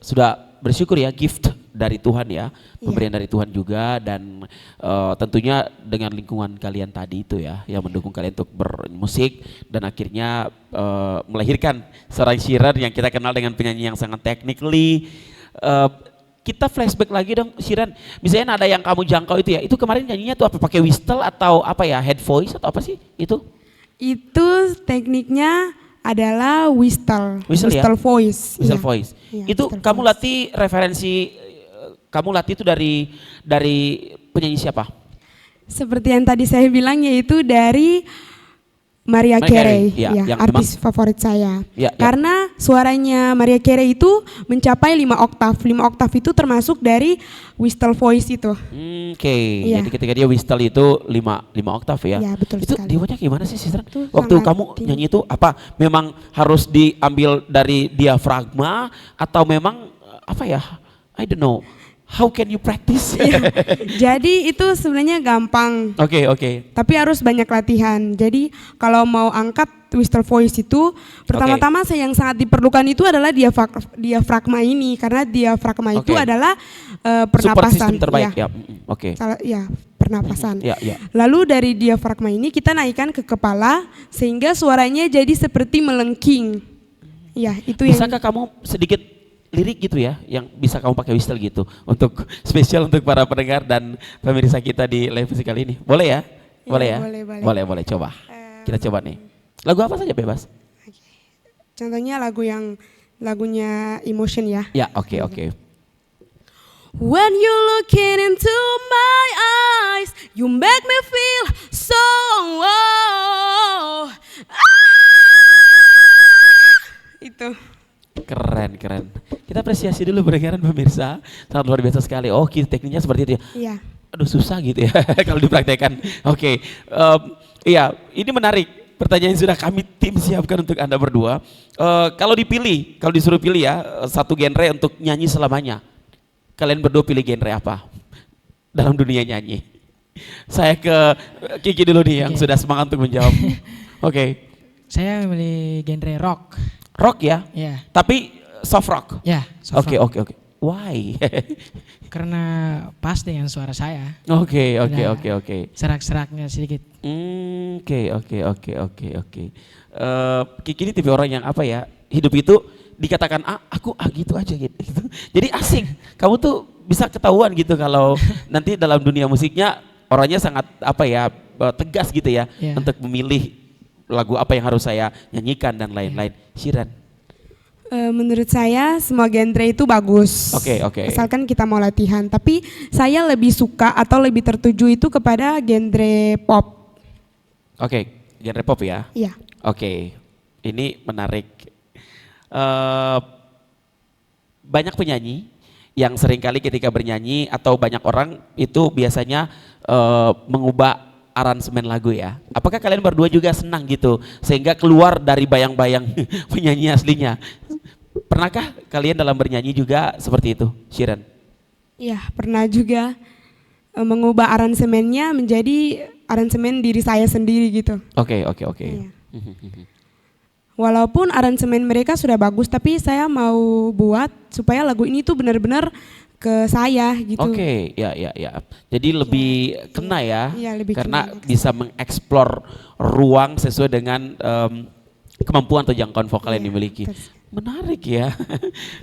S3: sudah bersyukur ya gift dari Tuhan ya, pemberian dari Tuhan juga dan tentunya dengan lingkungan kalian tadi itu ya yang mendukung kalian untuk bermusik dan akhirnya melahirkan seorang Shiren yang kita kenal dengan penyanyi yang sangat technically. Kita flashback lagi dong Shiren, misalnya ada yang kamu jangkau itu ya, itu kemarin nyanyinya tuh apa, pakai whistle atau apa ya, head voice atau apa sih itu?
S4: Itu tekniknya adalah whistle voice.
S3: Whistle voice.
S4: Iya,
S3: Itu
S4: whistle
S3: kamu
S4: voice.
S3: latih referensi, kamu latih itu dari penyanyi siapa?
S4: Seperti yang tadi saya bilang yaitu dari Mariah Carey,
S3: yang
S4: artis favorit saya.
S3: Ya.
S4: Karena suaranya Mariah Carey itu mencapai 5 oktav. 5 oktav itu termasuk dari whistle voice itu. Iya.
S3: Jadi ketika dia whistle itu 5 oktav ya.
S4: Iya, betul
S3: Itu
S4: sekali.
S3: diawanya gimana sih Sister?
S4: Itu
S3: Waktu
S4: sangat
S3: kamu
S4: tinggi.
S3: nyanyi itu apa? Memang harus diambil dari diafragma atau memang apa ya? I don't know. how can you practice?
S4: Iya. Jadi itu sebenarnya gampang,
S3: Oke, oke.
S4: tapi harus banyak latihan. Jadi kalau mau angkat whistle voice itu, pertama-tama yang sangat diperlukan itu adalah diafragma ini, karena diafragma itu
S3: Oke.
S4: adalah
S3: Support system
S4: pernapasan.
S3: terbaik
S4: Ya,
S3: ya. Oke.
S4: ya, pernapasan.
S3: Ya, ya.
S4: Lalu dari diafragma ini kita naikkan ke kepala sehingga suaranya jadi seperti melengking. Ya, itu yang
S3: Bisakah kamu sedikit lirik gitu ya, yang bisa kamu pakai whistle gitu untuk spesial untuk para pendengar dan pemirsa kita di live musik kali ini? Boleh ya?
S4: Iya,
S3: Boleh ya?
S4: boleh.
S3: Boleh, coba. Kita coba nih. Lagu apa saja bebas?
S4: contohnya lagunya Emotion ya.
S3: Ya, oke.
S4: When you looking into my eyes, you make me feel so itu.
S3: Keren. Kita apresiasi dulu pendengaran pemirsa. Sangat luar biasa sekali. Oh, tekniknya seperti itu ya.
S4: Iya.
S3: Aduh, susah gitu ya kalau dipraktekkan. Oke. Iya, ini menarik. Pertanyaan yang sudah kami tim siapkan untuk Anda berdua. Kalau disuruh pilih ya satu genre untuk nyanyi selamanya. Kalian berdua pilih genre apa dalam dunia nyanyi? Saya ke Kiki dulu nih yang sudah semangat untuk menjawab. Oke.
S2: Saya memilih genre rock.
S3: Rock ya?
S2: Ya,
S3: Tapi soft rock?
S2: ya. soft rock.
S3: Oke. Why?
S2: Karena pas dengan suara saya.
S3: Oke.
S2: Serak-seraknya sedikit.
S3: Oke. Kiki ini tipe orang yang apa ya? Hidup itu dikatakan aku gitu aja gitu. Jadi asing. Kamu tuh bisa ketahuan gitu kalau nanti dalam dunia musiknya orangnya sangat tegas gitu ya
S2: Yeah.
S3: untuk memilih lagu apa yang harus saya nyanyikan dan lain-lain. Shiran.
S4: Menurut saya semua genre itu bagus.
S3: Oke.
S4: Asalkan kita mau latihan. Tapi saya lebih suka atau lebih tertuju itu kepada genre pop.
S3: Oke, genre pop ya.
S4: Iya.
S3: Oke, ini menarik. Banyak penyanyi yang seringkali ketika bernyanyi atau banyak orang itu biasanya mengubah aransemen lagu ya. Apakah kalian berdua juga senang gitu sehingga keluar dari bayang-bayang penyanyi aslinya? Pernahkah kalian dalam bernyanyi juga seperti itu, Shiran?
S4: Iya, pernah juga mengubah aransemennya menjadi aransemen diri saya sendiri gitu.
S3: Oke.
S4: Iya. Walaupun aransemen mereka sudah bagus, tapi saya mau buat supaya lagu ini tuh benar-benar ke saya gitu.
S3: Oke, ya. Jadi lebih kena ya,
S4: Iya, lebih
S3: karena
S4: kena.
S3: bisa mengeksplor ruang sesuai dengan kemampuan atau jangkauan vokal yang
S4: Iya,
S3: dimiliki.
S4: betul.
S3: Menarik ya.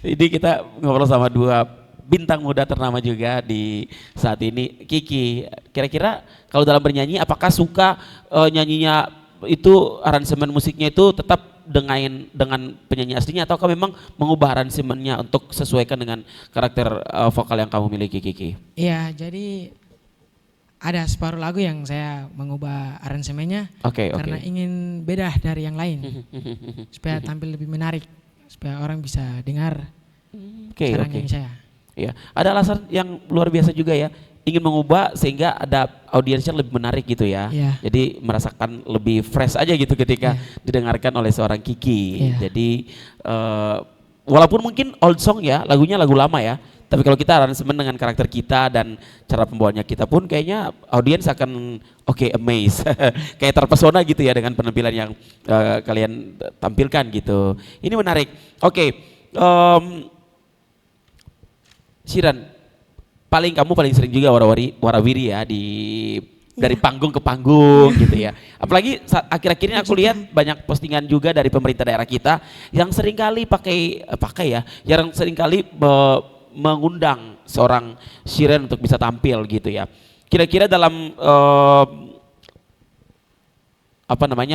S3: Ini kita ngobrol sama dua bintang muda ternama juga di saat ini. Kiki, kira-kira kalau dalam bernyanyi apakah suka nyanyinya itu aransemen musiknya itu tetap dengan penyanyi aslinya ataukah memang mengubah aransemennya untuk sesuaikan dengan karakter vokal yang kamu miliki, Kiki?
S2: Iya, jadi ada separuh lagu yang saya mengubah aransemennya
S3: Oke.
S2: karena ingin beda dari yang lain supaya tampil lebih menarik, supaya orang bisa dengar cara nyanyi saya.
S3: Iya, ada alasan yang luar biasa juga ya, ingin mengubah sehingga ada audiensnya lebih menarik gitu ya.
S2: Iya.
S3: Jadi merasakan lebih fresh aja gitu ketika didengarkan oleh seorang Kiki.
S2: Iya.
S3: Jadi walaupun mungkin old song ya, lagunya lagu lama ya, tapi kalau kita aransemen dengan karakter kita dan cara pembawaannya kita pun kayaknya audiens akan amazed. Kayak terpesona gitu ya dengan penampilan yang kalian tampilkan gitu. Ini menarik. Shiran, kamu paling sering juga warawiri ya dari panggung ke panggung gitu ya. Apalagi akhir-akhir ini aku lihat banyak postingan juga dari pemerintah daerah kita yang seringkali yang seringkali mengundang seorang Shiran untuk bisa tampil gitu ya. Kira-kira dalam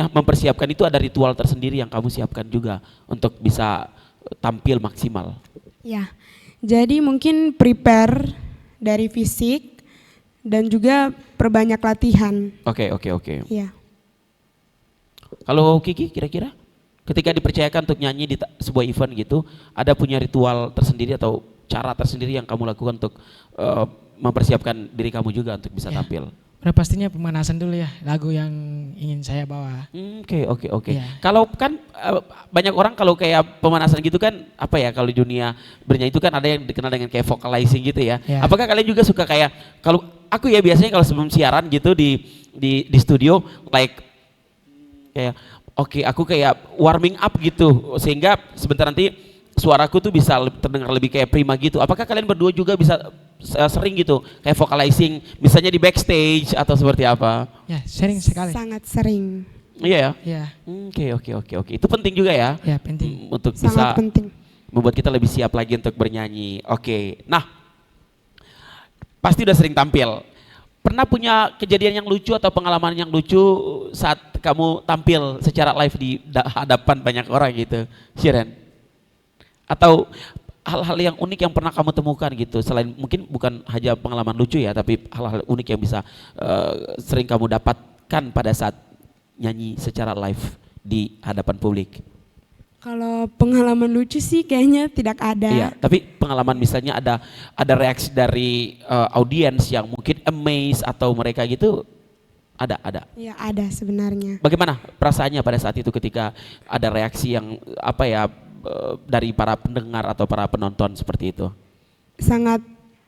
S3: mempersiapkan itu ada ritual tersendiri yang kamu siapkan juga untuk bisa tampil maksimal.
S4: Ya. Jadi mungkin prepare dari fisik dan juga perbanyak latihan.
S3: Oke.
S4: Ya.
S3: Kalau Kiki kira-kira ketika dipercayakan untuk nyanyi di sebuah event gitu, ada punya ritual tersendiri atau cara tersendiri yang kamu lakukan untuk mempersiapkan diri kamu juga untuk bisa tampil?
S2: Udah pastinya pemanasan dulu ya lagu yang ingin saya bawa.
S3: Oke.
S2: Iya.
S3: Kalau kan banyak orang kalau kayak pemanasan gitu kan apa ya, kalau di dunia bernyanyi itu kan ada yang dikenal dengan kayak vocalizing gitu ya.
S2: Iya.
S3: Apakah kalian juga suka kayak, kalau aku ya biasanya kalau sebelum siaran gitu di studio like kayak aku kayak warming up gitu sehingga sebentar nanti suaraku tuh bisa terdengar lebih kayak prima gitu. Apakah kalian berdua juga bisa sering gitu kayak vocalizing misalnya di backstage atau seperti apa?
S2: Ya, sering sekali.
S4: Sangat sering.
S3: Iya ya.
S2: Ya,
S3: Oke. Itu penting juga ya.
S2: ya penting.
S3: Untuk
S4: Sangat
S3: bisa
S4: penting.
S3: membuat kita lebih siap lagi untuk bernyanyi. Oke. Nah, pasti udah sering tampil. Pernah punya kejadian yang lucu atau pengalaman yang lucu saat kamu tampil secara live di hadapan banyak orang gitu, Shiren? Atau hal-hal yang unik yang pernah kamu temukan gitu, selain mungkin bukan hanya pengalaman lucu ya, tapi hal-hal unik yang bisa sering kamu dapatkan pada saat nyanyi secara live di hadapan publik?
S4: Kalau pengalaman lucu sih kayaknya tidak ada.
S3: Iya, tapi pengalaman misalnya ada reaksi dari audiens yang mungkin amazed atau mereka gitu, ada.
S4: Ya ada sebenarnya.
S3: Bagaimana perasaannya pada saat itu ketika ada reaksi yang apa ya dari para pendengar atau para penonton seperti itu?
S4: Sangat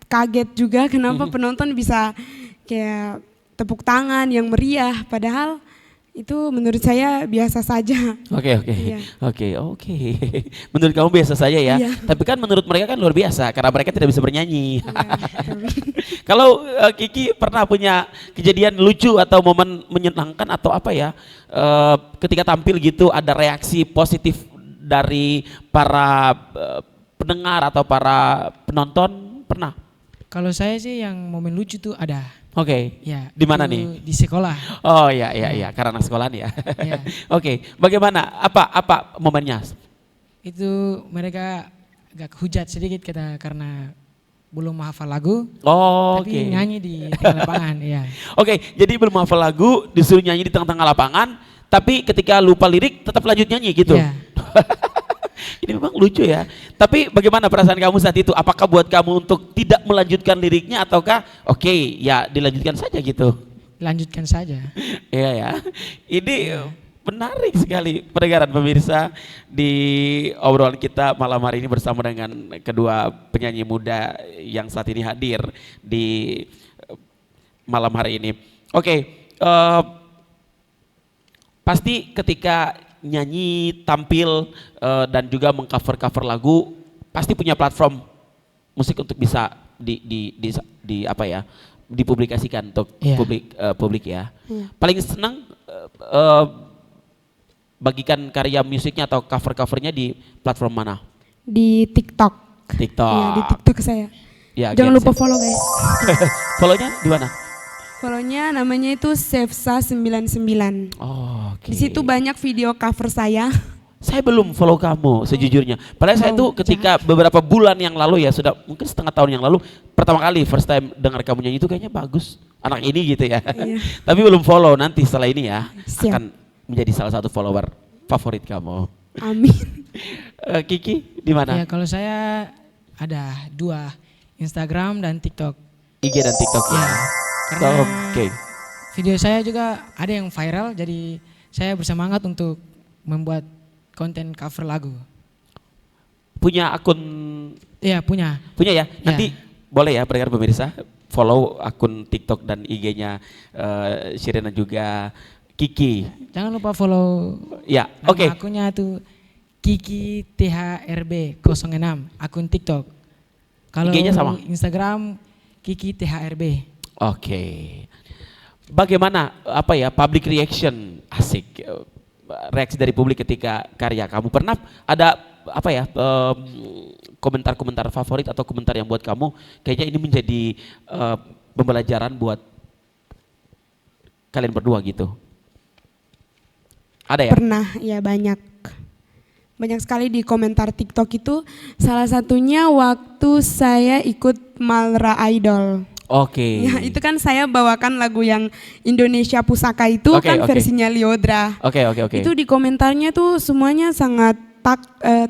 S4: kaget juga kenapa penonton bisa kayak tepuk tangan yang meriah, padahal itu menurut saya biasa saja.
S3: Oke.
S4: Iya.
S3: Oke. Menurut kamu biasa saja ya?
S4: Iya.
S3: Tapi kan menurut mereka kan luar biasa karena mereka tidak bisa bernyanyi.
S4: Iya,
S3: Kalau Kiki pernah punya kejadian lucu atau momen menyenangkan atau apa ya ketika tampil gitu ada reaksi positif dari para pendengar atau para penonton, pernah?
S2: Kalau saya sih yang momen lucu tuh ada.
S3: Oke.
S2: Ya.
S3: Di mana
S2: itu
S3: nih?
S2: Di sekolah.
S3: Oh iya, karena anak sekolahan ya.
S2: Iya.
S3: Oke, bagaimana? Apa momennya?
S2: Itu mereka agak hujat sedikit kita karena belum hafal lagu.
S3: Oh,
S2: Tapi nyanyi di tengah lapangan, ya.
S3: Oke, jadi belum hafal lagu, disuruh nyanyi di tengah-tengah lapangan, tapi ketika lupa lirik tetap lanjut nyanyi gitu.
S2: Iya.
S3: Ini memang lucu ya. Tapi bagaimana perasaan kamu saat itu? Apakah buat kamu untuk tidak melanjutkan liriknya ataukah oke, ya dilanjutkan saja gitu?
S2: Lanjutkan saja.
S3: Iya ya. Ini menarik sekali pendengaran pemirsa di obrolan kita malam hari ini bersama dengan kedua penyanyi muda yang saat ini hadir di malam hari ini. Oke, pasti ketika nyanyi, tampil dan juga mengcover lagu pasti punya platform musik untuk bisa di apa ya, dipublikasikan untuk publik ya. Paling senang bagikan karya musiknya atau covernya di platform mana?
S4: Di TikTok.
S3: TikTok.
S4: Iya, di TikTok saya.
S3: Ya,
S4: Jangan lupa follow guys.
S3: Follow-nya di mana?
S4: Follownya namanya itu Sevsa99.
S3: Oh, oke.
S4: Di situ banyak video cover saya.
S3: Saya belum follow kamu sejujurnya. Padahal saya tuh ketika beberapa bulan yang lalu ya, sudah mungkin setengah tahun yang lalu, pertama kali first time dengar kamu nyanyi itu kayaknya bagus. Anak ini gitu ya.
S4: Iya.
S3: Tapi belum follow, nanti setelah ini ya
S4: Siap.
S3: akan menjadi salah satu follower favorit kamu.
S4: Amin.
S3: Kiki di mana?
S2: Ya, kalau saya ada 2, Instagram dan TikTok.
S3: IG dan TikTok ya.
S2: Karena
S3: Oke.
S2: video saya juga ada yang viral, jadi saya bersemangat untuk membuat konten cover lagu.
S3: Punya akun?
S2: Iya, punya.
S3: Punya ya? Nanti boleh ya pendengar pemirsa follow akun TikTok dan IG-nya Shiren dan juga Kiki.
S2: Jangan lupa follow.
S3: Ya,
S2: Nama
S3: oke.
S2: akunnya tuh Kiki THRB 06, akun TikTok. Kalau
S3: IG-nya sama?
S2: Instagram Kiki THRB.
S3: Oke. Bagaimana apa ya public reaction, asik, reaksi dari publik ketika karya kamu? Pernah ada apa ya komentar-komentar favorit atau komentar yang buat kamu kayaknya ini menjadi pembelajaran buat kalian berdua gitu? Ada ya?
S4: Pernah, ya banyak. Banyak sekali di komentar TikTok itu. Salah satunya waktu saya ikut Malra Idol.
S3: Oke.
S4: Ya, itu kan saya bawakan lagu yang Indonesia Pusaka itu kan versinya Liodra.
S3: Oke.
S4: Itu di komentarnya tuh semuanya sangat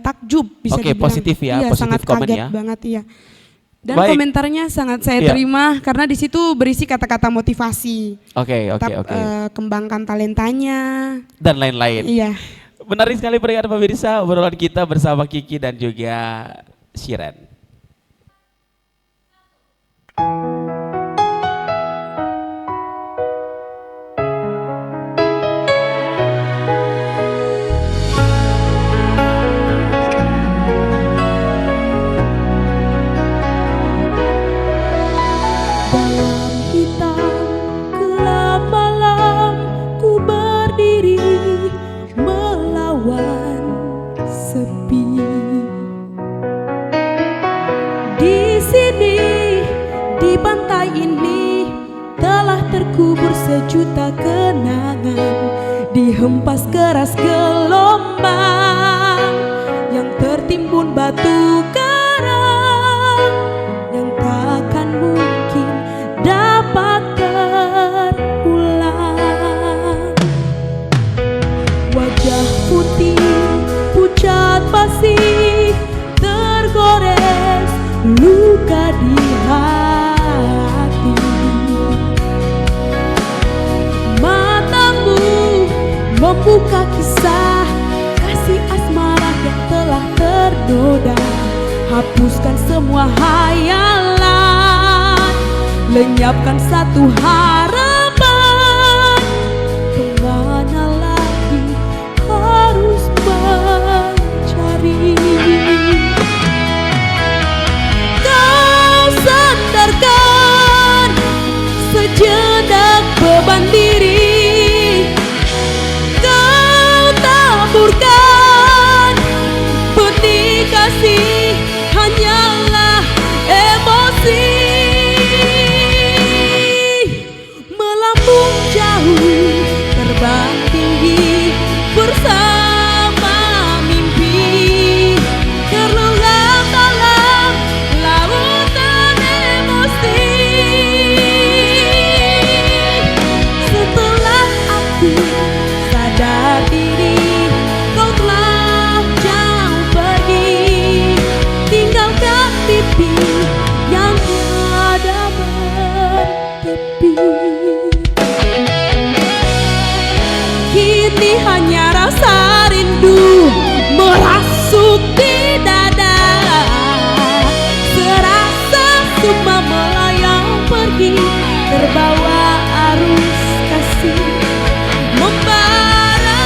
S4: takjub bisa dibilang.
S3: Positif ya,
S4: iya,
S3: positif
S4: sangat
S3: komen
S4: kaget
S3: ya.
S4: banget iya. Dan
S3: Baik.
S4: komentarnya sangat saya
S3: Iya.
S4: terima karena di situ berisi kata-kata motivasi.
S3: Oke.
S4: Kembangkan talentanya.
S3: Dan lain-lain.
S4: Iya.
S3: Menarik sekali pendengar pemirsa obrolan kita bersama Kiki dan juga Shiren.
S4: Dalam hitam gelap malam ku berdiri melawan sepi. Di sini di pantai ini telah terkubur sejuta kenangan, dihempas keras gelombang yang tertimbun batu karang yang takkan mungkin dapat terulang. Wajah putih pucat pasi tergores luka di hati. Matamu membuka kisah kasih asmara yang telah ternoda. Hapuskan semua hayalan, lenyapkan satu harapan. Kemana lagi harus mencari? Kau sandarkan sejenak beban diri, kau taburkan peti kasih hanyalah emosi. Melambung jauh, terbang tinggi bersama mimpi, terlelap dalam lautan emosi. Setelah aku sadar diri, kau telah jauh pergi, tinggalkan pipi yang tiada bertepi. Kini hanya rasa rindu merasuk di dada, serasa sukma melayang pergi, terbawa arus kasih membara.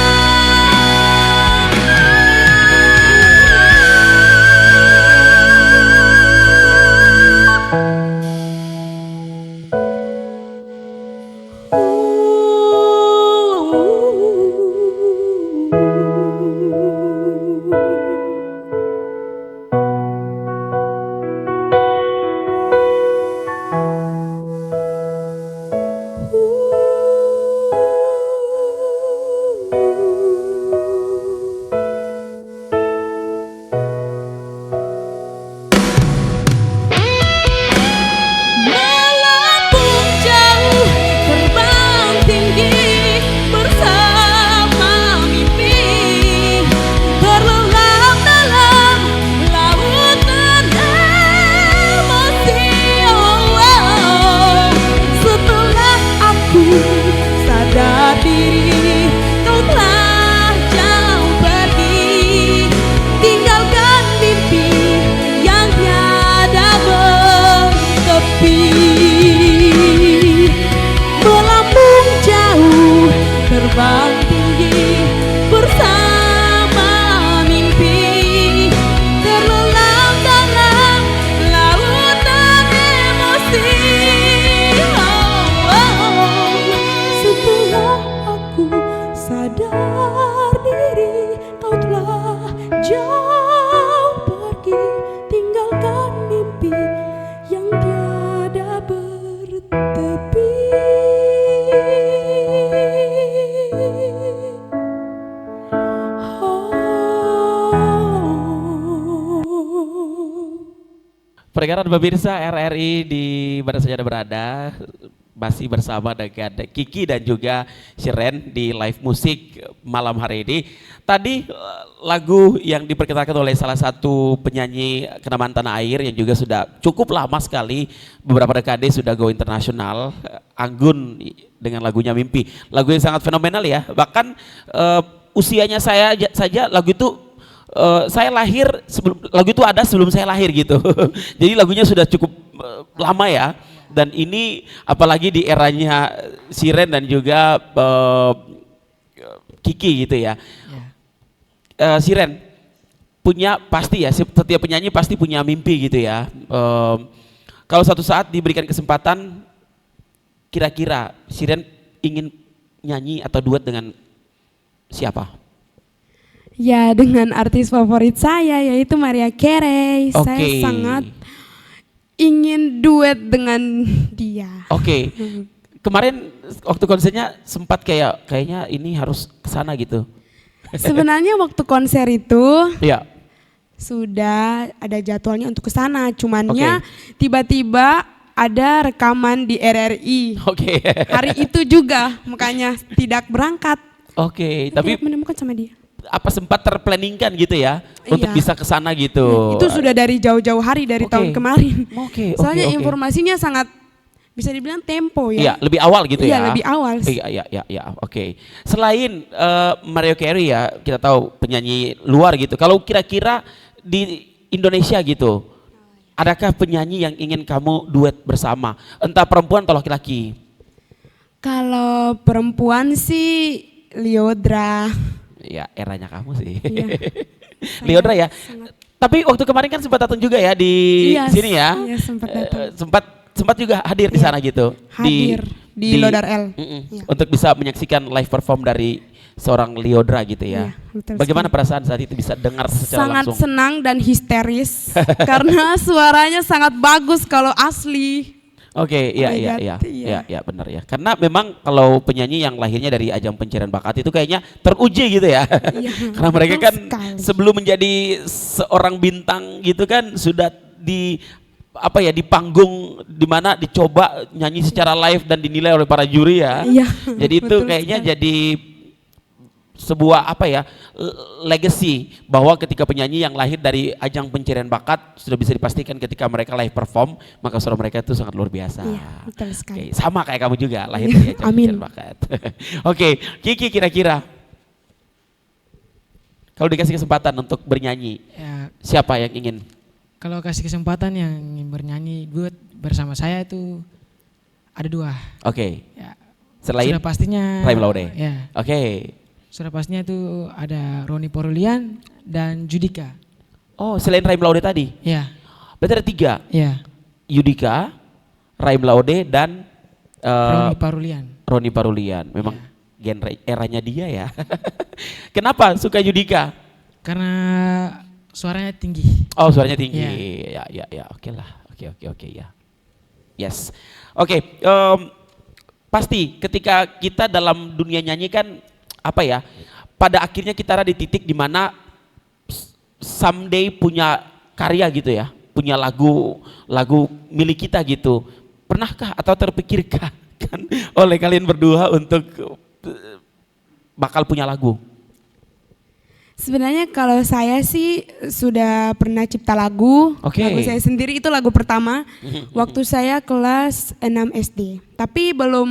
S4: Melambung jauh, terbang tinggi bersama mimpi, terlelap dalam lautan emosi. Setelah aku sadar diri, kau telah jauh pergi, tinggalkan mimpi yang tiada bertepi. Melambung jauh, terbang tinggi bersama mimpi, terlelap dalam lautan emosi. Setelah aku sadar diri, kau telah jauh pergi, tinggalkan mimpi yang tiada bertepi.
S3: Pendengar dan pemirsa RRI di mana saja Anda berada, masih bersama dengan Kiki dan juga Shiren di live musik malam hari ini. Tadi lagu yang diperkenalkan oleh salah satu penyanyi kenamaan tanah air yang juga sudah cukup lama sekali, beberapa dekade sudah go internasional, Anggun dengan lagunya Mimpi. Lagu yang sangat fenomenal ya, bahkan usianya saya saja lagu itu saya lahir lagu itu ada sebelum saya lahir gitu. Jadi lagunya sudah cukup lama ya. Dan ini apalagi di eranya Shiren dan juga Kiki gitu ya. Shiren punya pasti ya, setiap penyanyi pasti punya mimpi gitu ya. Kalau suatu saat diberikan kesempatan, kira-kira Shiren ingin nyanyi atau duet dengan siapa?
S4: Ya, dengan artis favorit saya yaitu Mariah Carey. Saya sangat ingin duet dengan dia. Kemarin waktu konsernya sempat kayaknya ini harus kesana gitu. Sebenarnya waktu konser itu
S3: ya
S4: sudah ada jadwalnya untuk kesana, cumannya tiba-tiba ada rekaman di RRI. Hari itu juga makanya tidak berangkat.
S3: Tapi
S4: menemukan sama dia.
S3: Apa sempat terplanningkan gitu ya untuk bisa ke sana gitu.
S4: Itu sudah dari jauh-jauh hari dari tahun kemarin. Soalnya informasinya sangat bisa dibilang tempo ya.
S3: Iya, lebih awal gitu ya.
S4: Iya, lebih awal.
S3: Iya. Selain Mariah Carey ya, kita tahu penyanyi luar gitu. Kalau kira-kira di Indonesia gitu, adakah penyanyi yang ingin kamu duet bersama? Entah perempuan atau laki-laki?
S4: Kalau perempuan sih Lyodra.
S3: Ya eranya kamu sih. Lyodra ya. Tapi waktu kemarin kan sempat datang juga ya di sini ya.
S4: Iya, sempat datang.
S3: Sempat juga hadir di sana gitu.
S4: Hadir di Lodar L.
S3: Untuk bisa menyaksikan live perform dari seorang Lyodra gitu ya. Bagaimana perasaan saat itu bisa dengar secara langsung?
S4: Sangat senang dan histeris karena suaranya sangat bagus kalau asli.
S3: Iya benar ya. Karena memang kalau penyanyi yang lahirnya dari ajang pencarian bakat itu kayaknya teruji gitu ya. Karena mereka kan sebelum menjadi seorang bintang gitu kan sudah di panggung di mana dicoba nyanyi secara live dan dinilai oleh para juri ya. Jadi itu kayaknya jadi sebuah legacy bahwa ketika penyanyi yang lahir dari ajang pencarian bakat sudah bisa dipastikan ketika mereka live perform maka suara mereka itu sangat luar biasa.
S4: Betul sekali.
S3: Sama kayak kamu juga lahir dari ajang pencarian bakat. Kiki kira-kira kalau dikasih kesempatan untuk bernyanyi, siapa yang ingin?
S2: Kalau kasih kesempatan yang ingin bernyanyi duet bersama saya itu ada dua. Ya.
S3: Selain
S2: sudah pastinya
S3: Raim Laude.
S2: Ya. Sudah pastinya itu ada Roni Parulian dan Judika.
S3: Selain Raim Laude tadi?
S2: Iya.
S3: Berarti ada 3?
S2: Iya.
S3: Judika, Raim Laude dan Roni Parulian. Memang genre eranya dia ya. Kenapa suka Judika?
S2: Karena suaranya tinggi.
S3: Suaranya tinggi. Ya. Oke ya. Yes. Pasti ketika kita dalam dunia nyanyi kan pada akhirnya kita ada di titik di mana someday punya karya gitu ya, punya lagu milik kita gitu. Pernahkah atau terpikirkah kan oleh kalian berdua untuk bakal punya lagu?
S4: Sebenarnya kalau saya sih sudah pernah cipta lagu. Lagu saya sendiri itu lagu pertama waktu saya kelas 6 SD. Tapi belum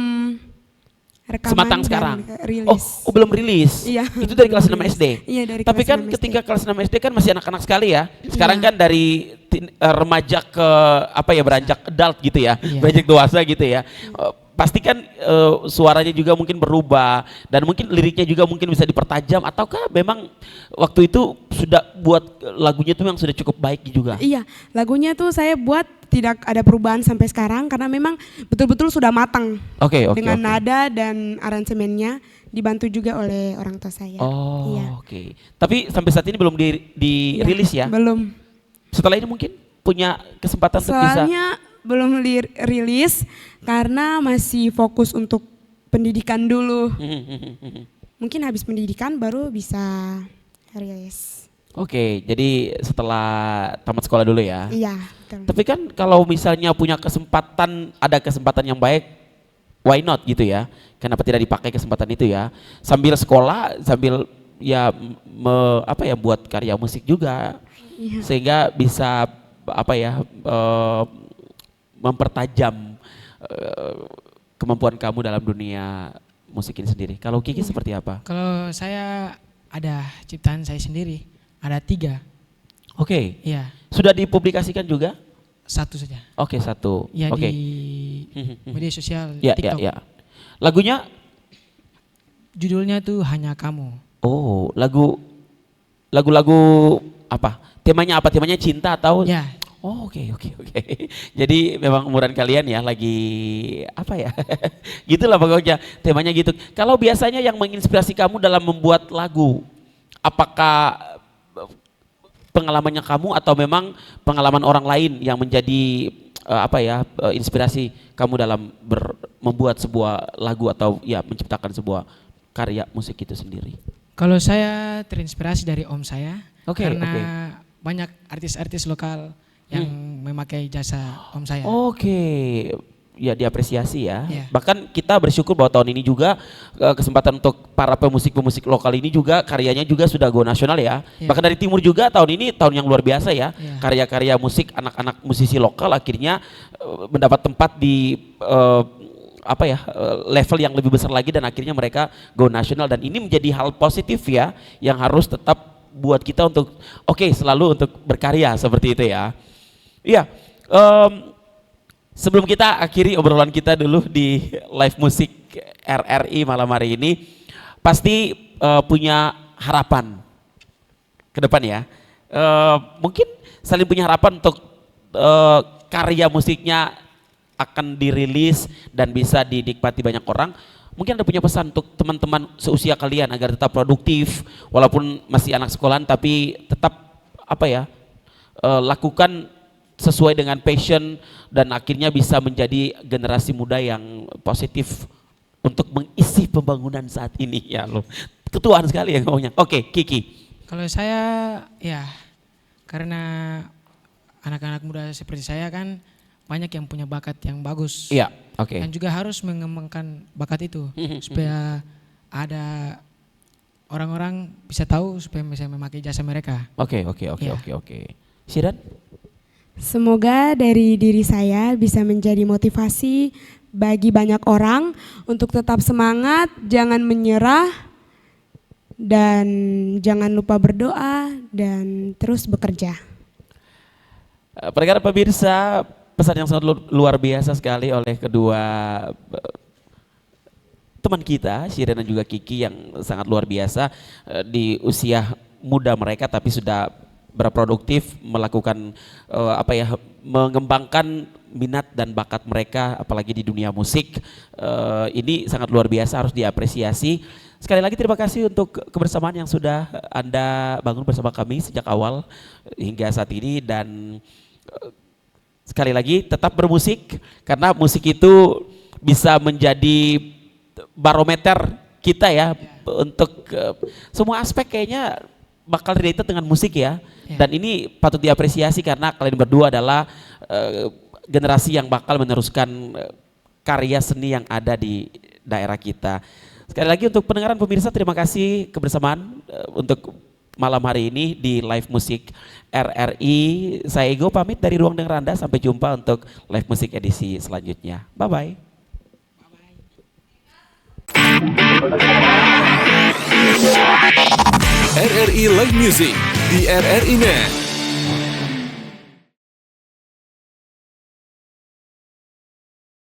S4: rekaman
S3: sematang sekarang.
S4: Rilis.
S3: Belum rilis.
S4: Iya.
S3: Itu dari kelas 6 SD.
S4: Iya, dari
S3: Tapi
S4: kelas
S3: kan
S4: 6
S3: ketika kelas 6 SD kan masih anak-anak sekali ya. Sekarang kan dari remaja ke beranjak adult gitu ya. Beranjak dewasa gitu ya. Pasti kan suaranya juga mungkin berubah dan mungkin liriknya juga mungkin bisa dipertajam ataukah memang waktu itu sudah buat lagunya tuh yang sudah cukup baik juga?
S4: Iya, lagunya tuh saya buat tidak ada perubahan sampai sekarang karena memang betul-betul sudah matang. Dengan nada dan aransemennya dibantu juga oleh orang tua saya.
S3: Tapi sampai saat ini belum dirilis ya?
S4: Belum.
S3: Setelah ini mungkin punya kesempatan untuk bisa?
S4: Soalnya belum rilis karena masih fokus untuk pendidikan dulu. Mungkin habis pendidikan baru bisa rilis.
S3: Jadi setelah tamat sekolah dulu ya?
S4: Iya, betul.
S3: Tapi kan kalau misalnya punya kesempatan, ada kesempatan yang baik, why not gitu ya? Kenapa tidak dipakai kesempatan itu ya? Sambil sekolah, sambil ya buat karya musik juga, sehingga bisa mempertajam kemampuan kamu dalam dunia musik ini sendiri. Kalau Kiki seperti apa?
S2: Kalau saya ada ciptaan saya sendiri, ada 3.
S3: Oke.
S2: Iya,
S3: Sudah dipublikasikan juga?
S2: 1 saja.
S3: Oke, 1.
S2: Ya
S3: Oke.
S2: di media sosial
S3: Ya,
S2: TikTok.
S3: ya. Lagunya?
S2: Judulnya tuh Hanya Kamu.
S3: Oh, lagu-lagu apa? Temanya apa? Temanya cinta atau?
S2: Ya,
S3: Oh, oke. Jadi memang umuran kalian ya lagi apa ya? Gitulah pokoknya temanya gitu. Kalau biasanya yang menginspirasi kamu dalam membuat lagu, apakah pengalamannya kamu atau memang pengalaman orang lain yang menjadi inspirasi kamu dalam membuat sebuah lagu atau ya menciptakan sebuah karya musik itu sendiri?
S2: kalau saya terinspirasi dari om saya,
S3: Oke,
S2: karena
S3: oke.
S2: banyak artis-artis lokal yang memakai jasa om saya.
S3: Oke, ya diapresiasi ya.
S2: Iya.
S3: Bahkan kita bersyukur bahwa tahun ini juga kesempatan untuk para pemusik-pemusik lokal ini juga karyanya juga sudah go nasional ya.
S2: Iya.
S3: Bahkan dari timur juga tahun ini tahun yang luar biasa ya.
S2: Iya.
S3: Karya-karya musik anak-anak musisi lokal akhirnya mendapat tempat di level yang lebih besar lagi dan akhirnya mereka go nasional dan ini menjadi hal positif ya yang harus tetap buat kita untuk selalu untuk berkarya seperti itu ya. Iya, sebelum kita akhiri obrolan kita dulu di live musik RRI malam hari ini, pasti punya harapan ke depan ya. Mungkin saling punya harapan untuk karya musiknya akan dirilis dan bisa dinikmati banyak orang. Mungkin Anda punya pesan untuk teman-teman seusia kalian agar tetap produktif walaupun masih anak sekolahan tapi tetap lakukan sesuai dengan passion dan akhirnya bisa menjadi generasi muda yang positif untuk mengisi pembangunan saat ini ya loh. Ketuaan sekali ya ngomongnya. Oke, Kiki.
S2: Kalau saya ya karena anak-anak muda seperti saya kan banyak yang punya bakat yang bagus.
S3: Iya, oke.
S2: Dan juga harus mengembangkan bakat itu supaya ada orang-orang bisa tahu supaya bisa memakai jasa mereka.
S3: Oke.
S2: Iya.
S3: Syiran?
S4: Semoga dari diri saya bisa menjadi motivasi bagi banyak orang untuk tetap semangat, jangan menyerah, dan jangan lupa berdoa dan terus bekerja.
S3: Pendengar pemirsa, pesan yang sangat luar biasa sekali oleh kedua teman kita, Syiran dan juga Kiki yang sangat luar biasa di usia muda mereka tapi sudah berproduktif melakukan mengembangkan minat dan bakat mereka apalagi di dunia musik. Ini sangat luar biasa, harus diapresiasi. Sekali lagi terima kasih untuk kebersamaan yang sudah Anda bangun bersama kami sejak awal hingga saat ini dan sekali lagi tetap bermusik karena musik itu bisa menjadi barometer kita ya untuk semua aspek kayaknya bakal related dengan musik ya. Dan ini patut diapresiasi karena kalian berdua adalah generasi yang bakal meneruskan karya seni yang ada di daerah kita. Sekali lagi untuk pendengaran pemirsa terima kasih kebersamaan untuk malam hari ini di live musik RRI. Saya Ego pamit dari ruang dengar Anda, sampai jumpa untuk live musik edisi selanjutnya. Bye-bye.
S1: RRI Live Music di RRI Net.